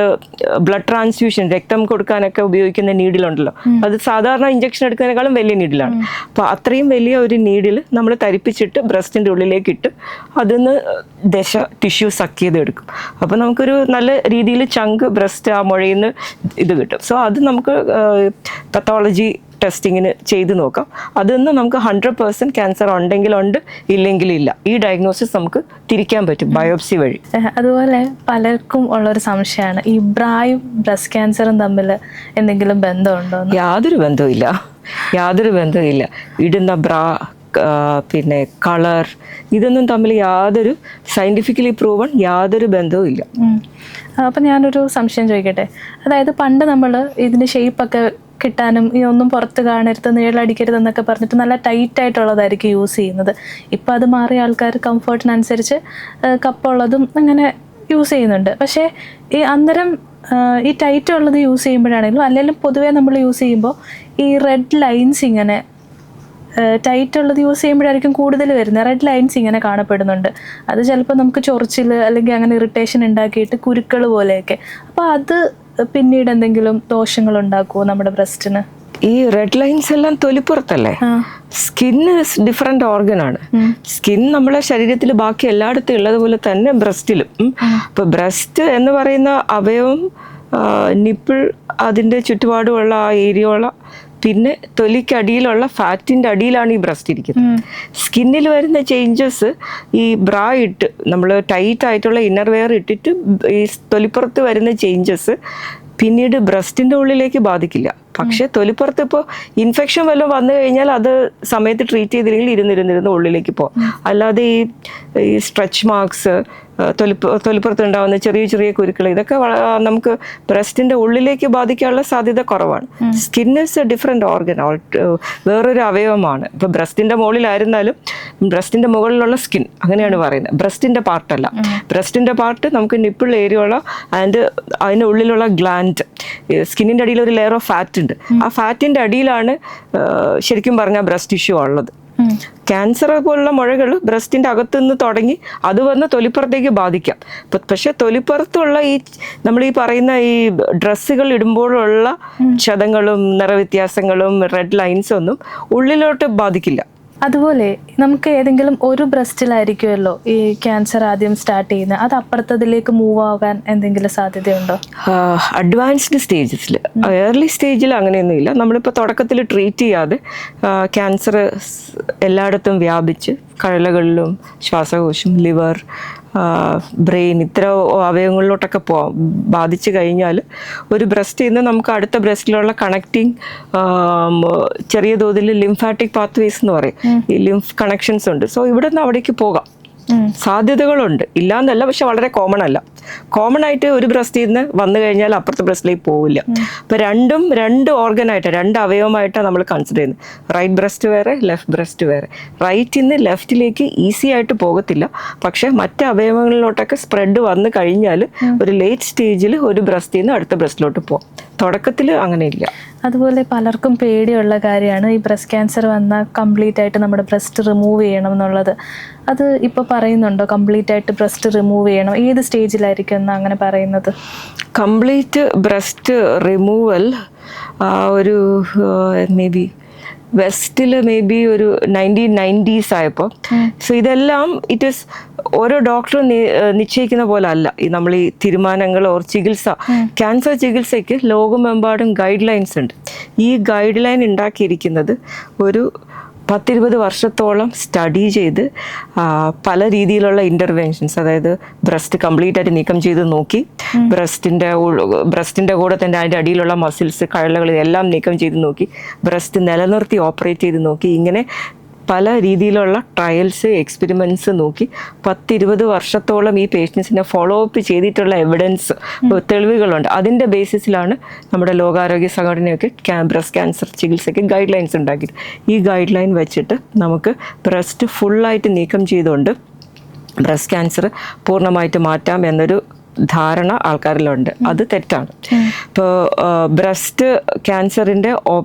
ബ്ലഡ് ട്രാൻസ്ഫ്യൂഷൻ, രക്തം കൊടുക്കാനൊക്കെ ഉപയോഗിക്കുന്ന നീഡിലുണ്ടല്ലോ, അത് സാധാരണ ഇഞ്ചക്ഷൻ എടുക്കുന്നതിനേക്കാളും വലിയ നീഡിലാണ്. അപ്പോൾ അത്രയും വലിയ ഒരു നീഡിൽ നമ്മൾ തരിപ്പിച്ചിട്ട് ബ്രസ്റ്റിൻ്റെ ഉള്ളിലേക്ക് ഇട്ട് അതിന്ന് ടിഷ്യൂ സക്ക് ചെയ്തെടുക്കും. അപ്പോൾ നമുക്കൊരു നല്ല രീതിയിൽ ചങ്ക് ബ്രസ്റ്റ് ആ മുഴയിൽ നിന്ന് ഇത് കിട്ടും. സോ അത് നമുക്ക് പത്തോളജി ടെസ്റ്റിങ്ങിന് ചെയ്ത് നോക്കാം. അതിന്ന് നമുക്ക് 100% ക്യാൻസർ ഉണ്ടെങ്കിലുണ്ട്, ഇല്ലെങ്കിലില്ല. ഈ ഡയഗ്നോസിസ് നമുക്ക് തിരിക്കാൻ പറ്റും ബയോപ്സി വഴി. അതുപോലെ പലർക്കും ഉള്ളൊരു സംശയമാണ്, ഈ ബ്രായും ബ്രസ്റ്റ് ക്യാൻസറും തമ്മിൽ എന്തെങ്കിലും ബന്ധമുണ്ടോ? യാതൊരു ബന്ധവുമില്ല. ഇടുന്ന ബ്രാ, പിന്നെ കളർ, ഇതൊന്നും തമ്മിൽ യാതൊരു സയൻറ്റിഫിക്കലി പ്രൂവൺ യാതൊരു ബന്ധവും ഇല്ല. അപ്പം ഞാനൊരു സംശയം ചോദിക്കട്ടെ. അതായത് പണ്ട് നമ്മൾ ഇതിൻ്റെ ഷേപ്പൊക്കെ കിട്ടാനും ഇതൊന്നും പുറത്ത് കാണരുത്, നീളടിക്കരുത് എന്നൊക്കെ പറഞ്ഞിട്ട് നല്ല ടൈറ്റ് ആയിട്ടുള്ളതായിരിക്കും യൂസ് ചെയ്യുന്നത്. ഇപ്പം അത് മാറിയ ആൾക്കാർ കംഫർട്ടിനനുസരിച്ച് കപ്പുള്ളതും അങ്ങനെ യൂസ് ചെയ്യുന്നുണ്ട്. പക്ഷേ ഈ അന്നേരം ഈ ടൈറ്റ് ഉള്ളത് യൂസ് ചെയ്യുമ്പോഴാണെങ്കിലും അല്ലെങ്കിൽ പൊതുവേ നമ്മൾ യൂസ് ചെയ്യുമ്പോൾ ഈ റെഡ് ലൈൻസ് ഇങ്ങനെ ടൈറ്റ് ഉള്ളത് യൂസ് ചെയ്യുമ്പോഴായിരിക്കും കൂടുതൽ വരുന്നത്. റെഡ് ലൈൻസ് ഇങ്ങനെ കാണപ്പെടുന്നുണ്ട്. അത് ചിലപ്പോൾ നമുക്ക് ചൊറിച്ചിൽ അല്ലെങ്കിൽ അങ്ങനെ ഇറിറ്റേഷൻ ഉണ്ടാക്കിയിട്ട് കുരുക്കൾ പോലെയൊക്കെ. അപ്പോൾ അത് പിന്നീട് എന്തെങ്കിലും ദോഷങ്ങൾ ഉണ്ടാക്കുമോ നമ്മുടെ ബ്രസ്റ്റിന്? ഈ റെഡ് ലൈൻസ് എല്ലാം തൊലിപ്പുറത്തല്ലേ. സ്കിൻ ഡിഫറെന്റ് ഓർഗൻ ആണ്. സ്കിൻ നമ്മളെ ശരീരത്തിൽ ബാക്കി എല്ലായിടത്തും ഉള്ളതുപോലെ തന്നെ ബ്രസ്റ്റിലും. ഇപ്പൊ ബ്രസ്റ്റ് എന്ന് പറയുന്ന അവയവം നിപ്പിൾ, അതിൻ്റെ ചുറ്റുപാടുമുള്ള ആ ഏരിയയുള്ള, പിന്നെ തൊലിക്കടിയിലുള്ള ഫാറ്റിൻ്റെ അടിയിലാണ് ഈ ബ്രസ്റ്റ് ഇരിക്കുന്നത്. സ്കിന്നിൽ വരുന്ന ചേഞ്ചസ് ഈ ബ്രാ ഇട്ട് നമ്മൾ ടൈറ്റ് ആയിട്ടുള്ള ഇന്നർ വെയർ ഇട്ടിട്ട് ഈ തൊലിപ്പുറത്ത് വരുന്ന ചേഞ്ചസ് പിന്നീട് ബ്രസ്റ്റിൻ്റെ ഉള്ളിലേക്ക് ബാധിക്കില്ല. പക്ഷെ തൊലിപ്പുറത്ത് ഇപ്പോൾ ഇൻഫെക്ഷൻ വല്ലതും വന്നു കഴിഞ്ഞാൽ അത് സമയത്ത് ട്രീറ്റ് ചെയ്തില്ലെങ്കിൽ ഇരുന്നിരുന്നിരുന്ന് ഉള്ളിലേക്ക് പോകും. അല്ലാതെ ഈ സ്ട്രെച്ച് മാർക്സ്, തൊലിപ്പുറത്ത് ഉണ്ടാകുന്ന ചെറിയ കുരുക്കൾ, ഇതൊക്കെ നമുക്ക് ബ്രസ്റ്റിൻ്റെ ഉള്ളിലേക്ക് ബാധിക്കാനുള്ള സാധ്യത കുറവാണ്. Skin is A different organ, വേറൊരു അവയവമാണ്. ഇപ്പോൾ ബ്രസ്റ്റിൻ്റെ മുകളിലായിരുന്നാലും ബ്രസ്റ്റിൻ്റെ മുകളിലുള്ള സ്കിൻ അങ്ങനെയാണ് പറയുന്നത്, ബ്രസ്റ്റിൻ്റെ പാർട്ടല്ല. ബ്രസ്റ്റിൻ്റെ പാർട്ട് നമുക്ക് നിപ്പിൾ ഏരിയയുള്ള ആൻഡ് അതിൻ്റെ ഉള്ളിലുള്ള ഗ്ലാൻഡ്, സ്കിന്നിൻ്റെ അടിയിൽ ഒരു ലെയർ ഓഫ് ഫാറ്റ് ഉണ്ട്. ആ ഫാറ്റിൻ്റെ അടിയിലാണ് ശരിക്കും പറഞ്ഞാൽ ബ്രസ്റ്റ് ടിഷ്യൂ ഉള്ളത്. ക്യാൻസർ പോലുള്ള മുഴകൾ ബ്രസ്റ്റിൻ്റെ അകത്തുനിന്ന് തുടങ്ങി അത് വന്ന് തൊലിപ്പുറത്തേക്ക് ബാധിക്കാം. പക്ഷെ തൊലിപ്പുറത്തുള്ള നമ്മൾ ഈ പറയുന്ന ഈ ഡ്രസ്സുകൾ ഇടുമ്പോഴുള്ള ക്ഷതങ്ങളും നിറവ്യത്യാസങ്ങളും റെഡ് ലൈൻസ് ഒന്നും ഉള്ളിലോട്ട് ബാധിക്കില്ല. അതുപോലെ നമുക്ക് ഏതെങ്കിലും ഒരു ബ്രസ്റ്റിലായിരിക്കുമല്ലോ ഈ ക്യാൻസർ ആദ്യം സ്റ്റാർട്ട് ചെയ്യുന്നത്, അത് അപ്പുറത്തതിലേക്ക് മൂവ് ആകാൻ എന്തെങ്കിലും സാധ്യതയുണ്ടോ? അഡ്വാൻസ്ഡ് സ്റ്റേജസിൽ, ഏർലി സ്റ്റേജിൽ അങ്ങനെയൊന്നുമില്ല. നമ്മളിപ്പോൾ തുടക്കത്തിൽ ട്രീറ്റ് ചെയ്യാതെ ക്യാൻസർ എല്ലായിടത്തും വ്യാപിച്ച് കഴലകളിലും ശ്വാസകോശം, ലിവർ, ബ്രെയിൻ ഇത്ര അവയവങ്ങളിലോട്ടൊക്കെ ബാധിച്ചു കഴിഞ്ഞാൽ ഒരു ബ്രസ്റ്റിൽ നിന്ന് നമുക്ക് അടുത്ത ബ്രസ്റ്റിലുള്ള കണക്റ്റിംഗ് ചെറിയ തോതിൽ ലിംഫാറ്റിക് പാത്വേസ് എന്ന് പറയും, ഈ ലിംഫ് കണക്ഷൻസ് ഉണ്ട്. സോ ഇവിടെ നിന്ന് അവിടേക്ക് പോകാം, സാധ്യതകളുണ്ട്, ഇല്ലാന്നല്ല, പക്ഷെ വളരെ കോമൺ അല്ല. കോമൺ ആയിട്ട് ഒരു ബ്രസ്റ്റിൽ നിന്ന് വന്നു കഴിഞ്ഞാൽ അപ്പുറത്തെ ബ്രസ്റ്റിലേക്ക് പോവില്ല. അപ്പം രണ്ട് ഓർഗനായിട്ട്, രണ്ട് അവയവമായിട്ടാണ് നമ്മൾ കൺസിഡർ ചെയ്യുന്നത്. റൈറ്റ് ബ്രസ്റ്റ് വേറെ, ലെഫ്റ്റ് ബ്രസ്റ്റ് വേറെ. റൈറ്റിൽ നിന്ന് ലെഫ്റ്റിലേക്ക് ഈസി ആയിട്ട് പോകത്തില്ല, പക്ഷെ മറ്റ് അവയവങ്ങളിലോട്ടൊക്കെ സ്പ്രെഡ് വന്നു കഴിഞ്ഞാൽ ഒരു ലേറ്റ് സ്റ്റേജിൽ ഒരു ബ്രസ്റ്റിൽ നിന്ന് അടുത്ത ബ്രസ്റ്റിലോട്ട് പോകാം. തുടക്കത്തിൽ അങ്ങനെയില്ല. അതുപോലെ പലർക്കും പേടിയുള്ള കാര്യമാണ് ഈ ബ്രസ്റ്റ് ക്യാൻസർ വന്നാൽ കംപ്ലീറ്റ് ആയിട്ട് നമ്മുടെ ബ്രസ്റ്റ് റിമൂവ് ചെയ്യണം എന്നുള്ളത്. അത് ഇപ്പോൾ പറയുന്നുണ്ടോ കംപ്ലീറ്റ് ആയിട്ട് ബ്രസ്റ്റ് റിമൂവ് ചെയ്യണം? ഏത് സ്റ്റേജിലായിരിക്കും എന്ന് അങ്ങനെ പറയുന്നത്? കംപ്ലീറ്റ് ബ്രസ്റ്റ് റിമൂവൽ ഒരു മേ ബി വെസ്റ്റിൽ ഒരു 1990s ആയപ്പോൾ. സോ ഇതെല്ലാം ഇറ്റ് ഈസ് ഓരോ ഡോക്ടറും നിശ്ചയിക്കുന്ന പോലെ അല്ല. നമ്മൾ ഈ തീരുമാനങ്ങൾ ഓർ ചികിത്സ, ക്യാൻസർ ചികിത്സയ്ക്ക് ലോകമെമ്പാടും ഗൈഡ് ലൈൻസ് ഉണ്ട്. ഈ ഗൈഡ് ലൈൻ ഉണ്ടാക്കിയിരിക്കുന്നത് ഒരു 10-20 വർഷത്തോളം സ്റ്റഡി ചെയ്ത് പല രീതിയിലുള്ള ഇൻ്റർവെൻഷൻസ്, അതായത് ബ്രസ്റ്റ് കംപ്ലീറ്റ് ആയിട്ട് നീക്കം ചെയ്ത് നോക്കി, ബ്രസ്റ്റിൻ്റെ കൂടെ തന്നെ അതിൻ്റെ അടിയിലുള്ള മസിൽസ്, കഴലകൾ എല്ലാം നീക്കം ചെയ്ത് നോക്കി, ബ്രസ്റ്റ് നിലനിർത്തി ഓപ്പറേറ്റ് ചെയ്ത് നോക്കി, ഇങ്ങനെ പല രീതിയിലുള്ള ട്രയൽസ്, എക്സ്പെരിമെൻറ്റ്സ് നോക്കി 10-20 വർഷത്തോളം ഈ പേഷ്യൻസിനെ ഫോളോ അപ്പ് ചെയ്തിട്ടുള്ള എവിഡൻസ്, തെളിവുകളുണ്ട്. അതിൻ്റെ ബേസിസിലാണ് നമ്മുടെ ലോകാരോഗ്യ സംഘടനയൊക്കെ ബ്രസ്റ്റ് ക്യാൻസർ ചികിത്സയ്ക്ക് ഗൈഡ് ലൈൻസ് ഉണ്ടാക്കിയിട്ട് ഈ ഗൈഡ് ലൈൻ വെച്ചിട്ട് നമുക്ക് ബ്രസ്റ്റ് ഫുള്ളായിട്ട് നീക്കം ചെയ്തുകൊണ്ട് ബ്രസ്റ്റ് ക്യാൻസർ പൂർണ്ണമായിട്ട് മാറ്റാം എന്നൊരു ധാരണ ആൾക്കാരിലുണ്ട്. അത് തെറ്റാണ്. ഇപ്പോൾ ബ്രസ്റ്റ് ക്യാൻസറിൻ്റെ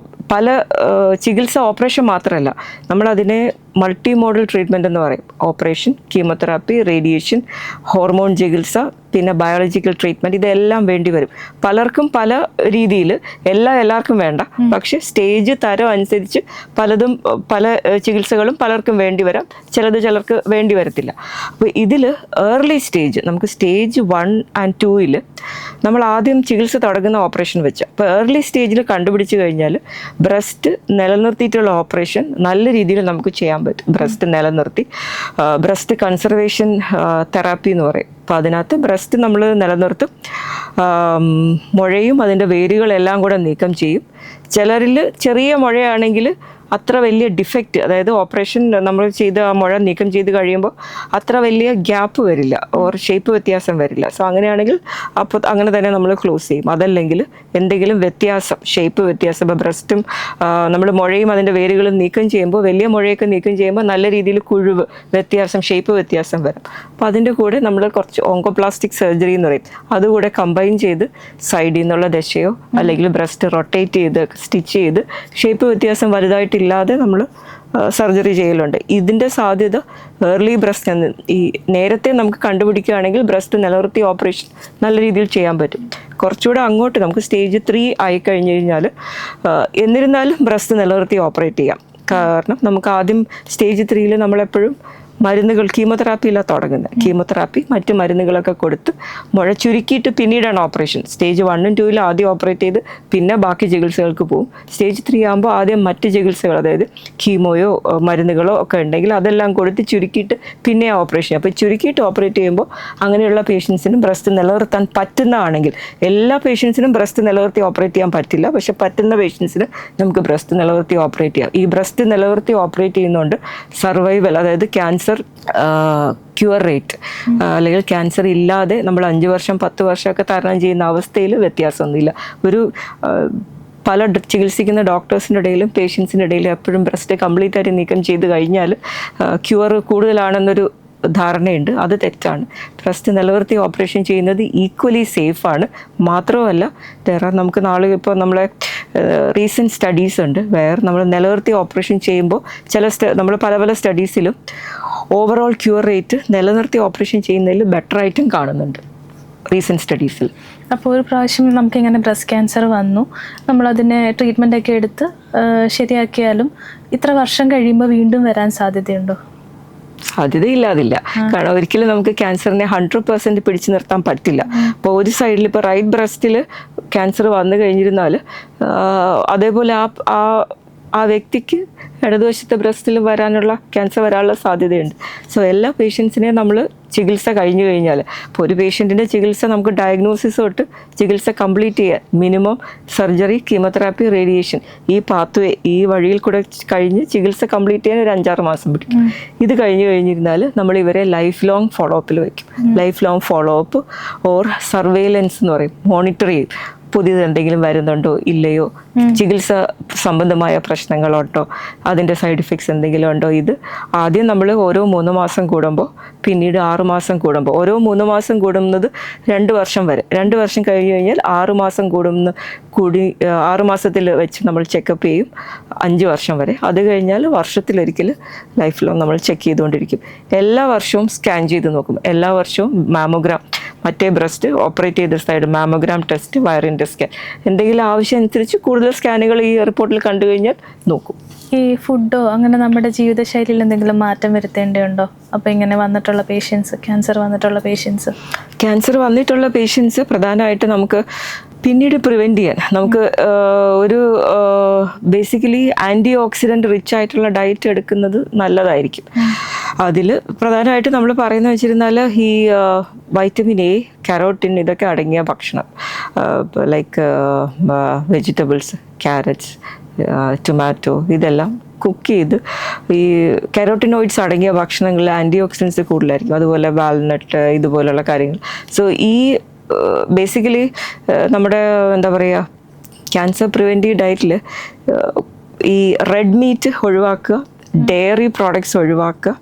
പല ചികിത്സ ഓപ്പറേഷൻ മാത്രമല്ല, നമ്മളതിനെ മൾട്ടി മോഡൽ ട്രീറ്റ്മെൻറ്റ് എന്ന് പറയും. ഓപ്പറേഷൻ, കീമോതെറാപ്പി, റേഡിയേഷൻ, ഹോർമോൺ ചികിത്സ, പിന്നെ ബയോളജിക്കൽ ട്രീറ്റ്മെൻറ്റ്, ഇതെല്ലാം വേണ്ടി വരും. പലർക്കും പല രീതിയിൽ, എല്ലാവർക്കും വേണ്ട, പക്ഷേ സ്റ്റേജ് തരം അനുസരിച്ച് പല ചികിത്സകളും പലർക്കും വേണ്ടി വരാം, ചിലർക്ക് വേണ്ടി വരത്തില്ല. അപ്പോൾ ഇതിൽ ഏർലി സ്റ്റേജ്, നമുക്ക് സ്റ്റേജ് 1 and 2 നമ്മൾ ആദ്യം ചികിത്സ തുടങ്ങുന്ന ഓപ്പറേഷൻ വെച്ച്, അപ്പോൾ ഏർലി സ്റ്റേജിൽ കണ്ടുപിടിച്ച് കഴിഞ്ഞാൽ ബ്രസ്റ്റ് നിലനിർത്തിയിട്ടുള്ള ഓപ്പറേഷൻ നല്ല രീതിയിൽ നമുക്ക് ചെയ്യാൻ പറ്റും. ബ്രസ്റ്റ് നിലനിർത്തി ബ്രസ്റ്റ് കൺസർവേഷൻ തെറാപ്പി എന്ന് പറയും. അപ്പോൾ അതിനകത്ത് ബ്രസ്റ്റ് നമ്മൾ നിലനിർത്തും, മുഴയും അതിൻ്റെ വേരുകളെല്ലാം കൂടെ നീക്കം ചെയ്യും. ചിലരിൽ ചെറിയ മുഴയാണെങ്കിൽ അത്ര വലിയ ഡിഫക്റ്റ്, അതായത് ഓപ്പറേഷൻ നമ്മൾ ചെയ്ത് ആ മുഴ നീക്കം ചെയ്ത് കഴിയുമ്പോൾ അത്ര വലിയ ഗ്യാപ്പ് വരില്ല, ഓർ ഷേപ്പ് വ്യത്യാസം വരില്ല. സോ അങ്ങനെയാണെങ്കിൽ അപ്പോൾ അങ്ങനെ തന്നെ നമ്മൾ ക്ലോസ് ചെയ്യും. അതല്ലെങ്കിൽ എന്തെങ്കിലും വ്യത്യാസം, ഷേപ്പ് വ്യത്യാസം, ഇപ്പോൾ ബ്രസ്റ്റും നമ്മൾ മുഴയും അതിൻ്റെ വേരുകളും നീക്കം ചെയ്യുമ്പോൾ, വലിയ മുഴയൊക്കെ നീക്കം ചെയ്യുമ്പോൾ നല്ല രീതിയിൽ കുഴിവ് വ്യത്യാസം, ഷേപ്പ് വ്യത്യാസം വരും. അപ്പോൾ അതിൻ്റെ കൂടെ നമ്മൾ കുറച്ച് ഓങ്കോപ്ലാസ്റ്റിക് സർജറി എന്ന് പറയും, അതുകൂടെ കമ്പൈൻ ചെയ്ത് സൈഡിൽ നിന്നുള്ള ദശയോ അല്ലെങ്കിൽ ബ്രസ്റ്റ് റൊട്ടേറ്റ് ചെയ്ത് സ്റ്റിച്ച് ചെയ്ത് ഷേപ്പ് വ്യത്യാസം വലുതായിട്ടില്ലാതെ നമ്മൾ സർജറി ചെയ്യലുണ്ട്. ഇതിൻ്റെ സാധ്യത ഏർലി ബ്രസ്റ്റ്, ഈ നേരത്തെ നമുക്ക് കണ്ടുപിടിക്കുകയാണെങ്കിൽ ബ്രസ്റ്റ് നിലനിർത്തി ഓപ്പറേഷൻ നല്ല രീതിയിൽ ചെയ്യാൻ പറ്റും. കുറച്ചുകൂടെ അങ്ങോട്ട് നമുക്ക് സ്റ്റേജ് 3 ആയി കഴിഞ്ഞ് കഴിഞ്ഞാൽ എന്നിരുന്നാലും ബ്രസ്റ്റ് നിലനിർത്തി ഓപ്പറേറ്റ് ചെയ്യാം. കാരണം നമുക്ക് ആദ്യം സ്റ്റേജ് 3 നമ്മളെപ്പോഴും മരുന്നുകൾ, കീമോതെറാപ്പിയിലാണ് തുടങ്ങുന്നത്. കീമോതെറാപ്പി മറ്റ് മരുന്നുകളൊക്കെ കൊടുത്ത് മുഴ ചുരുക്കിയിട്ട് പിന്നീടാണ് ഓപ്പറേഷൻ. സ്റ്റേജ് 1 and 2 ആദ്യം ഓപ്പറേറ്റ് ചെയ്ത് പിന്നെ ബാക്കി ചികിത്സകൾക്ക് പോകും. സ്റ്റേജ് 3 ആകുമ്പോൾ ആദ്യം മറ്റ് ചികിത്സകൾ, അതായത് കീമോയോ മരുന്നുകളോ ഒക്കെ ഉണ്ടെങ്കിൽ അതെല്ലാം കൊടുത്ത് ചുരുക്കിയിട്ട് പിന്നെ ഓപ്പറേഷൻ. അപ്പോൾ ചുരുക്കിയിട്ട് ഓപ്പറേറ്റ് ചെയ്യുമ്പോൾ അങ്ങനെയുള്ള പേഷ്യൻസിനും ബ്രസ്റ്റ് നിലനിർത്താൻ പറ്റുന്നതാണെങ്കിൽ, എല്ലാ പേഷ്യൻസിനും ബ്രസ്റ്റ് നിലനിർത്തി ഓപ്പറേറ്റ് ചെയ്യാൻ പറ്റില്ല, പക്ഷെ പറ്റുന്ന പേഷ്യൻസിന് നമുക്ക് ബ്രസ്റ്റ് നിലനിർത്തി ഓപ്പറേറ്റ് ചെയ്യാം. ഈ ബ്രസ്റ്റ് നിലനിർത്തി ഓപ്പറേറ്റ് ചെയ്യുന്നതുകൊണ്ട് സർവൈവൽ, അതായത് ക്യാൻസർ ക്യൂർ റേറ്റ്, അല്ലെങ്കിൽ ക്യാൻസർ ഇല്ലാതെ നമ്മൾ 5 വർഷം 10 വർഷമൊക്കെ തരണം ചെയ്യുന്ന അവസ്ഥയിൽ വ്യത്യാസമൊന്നുമില്ല. പല ചികിത്സിക്കുന്ന ഡോക്ടേഴ്സിൻ്റെ ഇടയിലും പേഷ്യൻസിൻ്റെ ഇടയിലും എപ്പോഴും ബ്രസ്റ്റ് കംപ്ലീറ്റ് ആയിട്ട് നീക്കം ചെയ്ത് കഴിഞ്ഞാൽ ക്യൂർ കൂടുതലാണെന്നൊരു ധാരണയുണ്ട്, അത് തെറ്റാണ്. ബ്രസ്റ്റ് നിലനിർത്തി ഓപ്പറേഷൻ ചെയ്യുന്നത് ഈക്വലി സേഫാണ്. മാത്രമല്ല നമുക്ക് നാളെ ഇപ്പോൾ നമ്മളെ റീസെൻറ്റ് സ്റ്റഡീസ് ഉണ്ട് വേറെ നമ്മൾ നിലനിർത്തി ഓപ്പറേഷൻ ചെയ്യുമ്പോൾ നമ്മൾ പല സ്റ്റഡീസിലും ഓവറോൾ ക്യൂർ റേറ്റ് നിലനിർത്തി ഓപ്പറേഷൻ ചെയ്യുന്നതിൽ ബെറ്ററായിട്ടും കാണുന്നുണ്ട് റീസെൻറ്റ് സ്റ്റഡീസിൽ. അപ്പോൾ ഒരു പ്രാവശ്യം നമുക്കിങ്ങനെ ബ്രസ്റ്റ് ക്യാൻസർ വന്നു, നമ്മളതിനെ ട്രീറ്റ്മെൻ്റ് ഒക്കെ എടുത്ത് ശരിയാക്കിയാലും ഇത്ര വർഷം കഴിയുമ്പോൾ വീണ്ടും വരാൻ സാധ്യതയുണ്ടോ? സാധ്യതയില്ലാതില്ല. കാരണം ഒരിക്കലും നമുക്ക് ക്യാൻസറിനെ 100% പിടിച്ചു നിർത്താൻ പറ്റില്ല. അപ്പോൾ ഒരു സൈഡിൽ ഇപ്പോൾ റൈറ്റ് ബ്രസ്റ്റിൽ ക്യാൻസർ വന്നു കഴിഞ്ഞിരുന്നാൽ അതേപോലെ ആ വ്യക്തിക്ക് ഇടതുവശത്തെ ബ്രസ്റ്റിൽ ക്യാൻസർ വരാനുള്ള സാധ്യതയുണ്ട്. സോ എല്ലാ പേഷ്യൻസിനെയും നമ്മൾ ചികിത്സ കഴിഞ്ഞു കഴിഞ്ഞാൽ, ഇപ്പോൾ ഒരു പേഷ്യൻറ്റിൻ്റെ ചികിത്സ നമുക്ക് ഡയഗ്നോസിസ് തൊട്ട് ചികിത്സ കംപ്ലീറ്റ് ചെയ്യാൻ മിനിമം സർജറി, കീമോതെറാപ്പി, റേഡിയേഷൻ ഈ പാത്വേ ഈ വഴിയിൽ കൂടെ കഴിഞ്ഞ് ചികിത്സ കംപ്ലീറ്റ് ചെയ്യാൻ ഒരു 5-6 മാസം പിടിക്കും. ഇത് കഴിഞ്ഞിരുന്നാൽ നമ്മൾ ഇവരെ ലൈഫ് ലോങ് ഫോളോ അപ്പിൽ വയ്ക്കും. Life long follow up or surveillance എന്ന് പറയും, മോണിറ്റർ ചെയ്യും. പുതിയത് എന്തെങ്കിലും വരുന്നുണ്ടോ ഇല്ലയോ, ചികിത്സ സംബന്ധമായ പ്രശ്നങ്ങളുണ്ടോ, അതിൻ്റെ സൈഡ് ഇഫക്ട്സ് എന്തെങ്കിലും ഉണ്ടോ. ഇത് ആദ്യം നമ്മൾ ഓരോ 3 മാസം കൂടുമ്പോൾ, പിന്നീട് 6 മാസം കൂടുമ്പോൾ, ഓരോ 3 മാസം കൂടുന്നത് 2 വർഷം വരെ, 2 വർഷം കഴിഞ്ഞ് കഴിഞ്ഞാൽ 6 മാസം കൂടി 6 മാസത്തിൽ വെച്ച് നമ്മൾ ചെക്കപ്പ് ചെയ്യും 5 വർഷം വരെ. അത് കഴിഞ്ഞാൽ വർഷത്തിലൊരിക്കൽ ലൈഫ് ലോങ് നമ്മൾ ചെക്ക് ചെയ്തുകൊണ്ടിരിക്കും. എല്ലാ വർഷവും സ്കാൻ ചെയ്ത് നോക്കും. എല്ലാ വർഷവും മാമോഗ്രാം, മറ്റേ ബ്രസ്റ്റ് ഓപ്പറേറ്റ് ചെയ്ത സൈഡ് മാമോഗ്രാം ടെസ്റ്റ്, വയറിൻ്റെ സ്കാൻ, എന്തെങ്കിലും ആവശ്യം അനുസരിച്ച് കൂടുതൽ സ്കാനുകൾ ഈ റിപ്പോർട്ടിൽ കണ്ടു കഴിഞ്ഞാൽ നോക്കും. ഈ ഫുഡോ അങ്ങനെ നമ്മുടെ ജീവിതശൈലിയിൽ എന്തെങ്കിലും മാറ്റം വരുത്തേണ്ടതുണ്ടോ? അപ്പോൾ ഇങ്ങനെ വന്നിട്ടുള്ള പേഷ്യൻസ്, ക്യാൻസർ വന്നിട്ടുള്ള പേഷ്യൻസ് പ്രധാനമായിട്ട് നമുക്ക് പിന്നീട് പ്രിവെൻറ്റ് ചെയ്യാൻ നമുക്ക് ഒരു ബേസിക്കലി ആൻറ്റി ഓക്സിഡൻറ്റ് റിച്ച് ആയിട്ടുള്ള ഡയറ്റ് എടുക്കുന്നത് നല്ലതായിരിക്കും. അതിൽ പ്രധാനമായിട്ട് നമ്മൾ പറയുന്നത് വെച്ചിരുന്നാൽ ഈ വൈറ്റമിൻ എ, കരോട്ടിൻ ഇതൊക്കെ അടങ്ങിയ ഭക്ഷണം, ലൈക്ക് വെജിറ്റബിൾസ്, ക്യാരറ്റ്സ്, ടൊമാറ്റോ, ഇതെല്ലാം കുക്ക് ചെയ്ത് ഈ കരോട്ടിനോയിഡ്സ് അടങ്ങിയ ഭക്ഷണങ്ങളിൽ ആൻറ്റി ഓക്സിഡൻസ് കൂടുതലായിരിക്കും. അതുപോലെ വാൽനട്ട് ഇതുപോലുള്ള കാര്യങ്ങൾ. സോ ഈ ബേസിക്കലി നമ്മുടെ എന്താ പറയുക, ക്യാൻസർ പ്രിവെൻറ്റീവ് ഡയറ്റിൽ ഈ റെഡ് മീറ്റ് ഒഴിവാക്കുക, ഡയറി പ്രോഡക്ട്സ് ഒഴിവാക്കുക,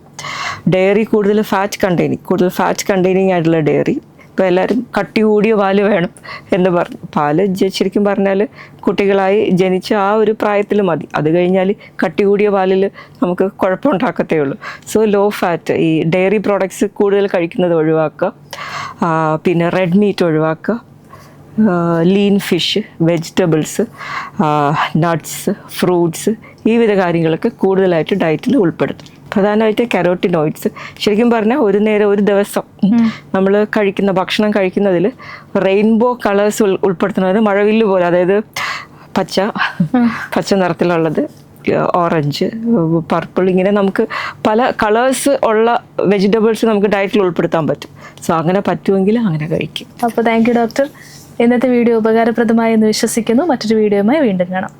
ഡയറി കൂടുതൽ ഫാറ്റ് കണ്ടെയ്നിങ് ആയിട്ടുള്ള ഡയറി. ഇപ്പോൾ എല്ലാവരും കട്ടി കൂടിയ പാല് വേണം എന്ന് പറഞ്ഞു. പാല് ശരിക്കും പറഞ്ഞാൽ കുട്ടികളായി ജനിച്ച ആ ഒരു പ്രായത്തിൽ മതി. അത് കഴിഞ്ഞാൽ കട്ടി കൂടിയ പാലിൽ നമുക്ക് കുഴപ്പമുണ്ടാക്കത്തേ ഉള്ളൂ. സോ ലോ ഫാറ്റ്, ഈ ഡയറി പ്രോഡക്ട്സ് കൂടുതൽ കഴിക്കുന്നത് ഒഴിവാക്കുക. പിന്നെ റെഡ് മീറ്റ് ഒഴിവാക്കുക, lean fish, vegetables, nuts, fruits, ഈ വിധ കാര്യങ്ങളൊക്കെ കൂടുതലായിട്ട് ഡയറ്റിൽ ഉൾപ്പെടുത്തും. പ്രധാനമായിട്ട് കരോട്ടിനോയിഡ്സ്. ശരിക്കും പറഞ്ഞാൽ ഒരു ദിവസം നമ്മൾ ഭക്ഷണം കഴിക്കുന്നതിൽ റെയിൻബോ കളേഴ്സ് ഉൾപ്പെടുത്തുന്നത്, മഴവില്ല് പോലെ, അതായത് പച്ച നിറത്തിലുള്ളത്, ഓറഞ്ച്, പർപ്പിൾ, ഇങ്ങനെ നമുക്ക് പല കളേഴ്സ് ഉള്ള വെജിറ്റബിൾസ് നമുക്ക് ഡയറ്റിൽ ഉൾപ്പെടുത്താൻ പറ്റും. സോ അങ്ങനെ പറ്റുമെങ്കിൽ അങ്ങനെ കഴിക്കും. അപ്പോൾ താങ്ക് യു ഡോക്ടർ. ഇന്നത്തെ വീഡിയോ ഉപകാരപ്രദമായി എന്ന് വിശ്വസിക്കുന്നു. മറ്റൊരു വീഡിയോയുമായി വീണ്ടും കാണാം.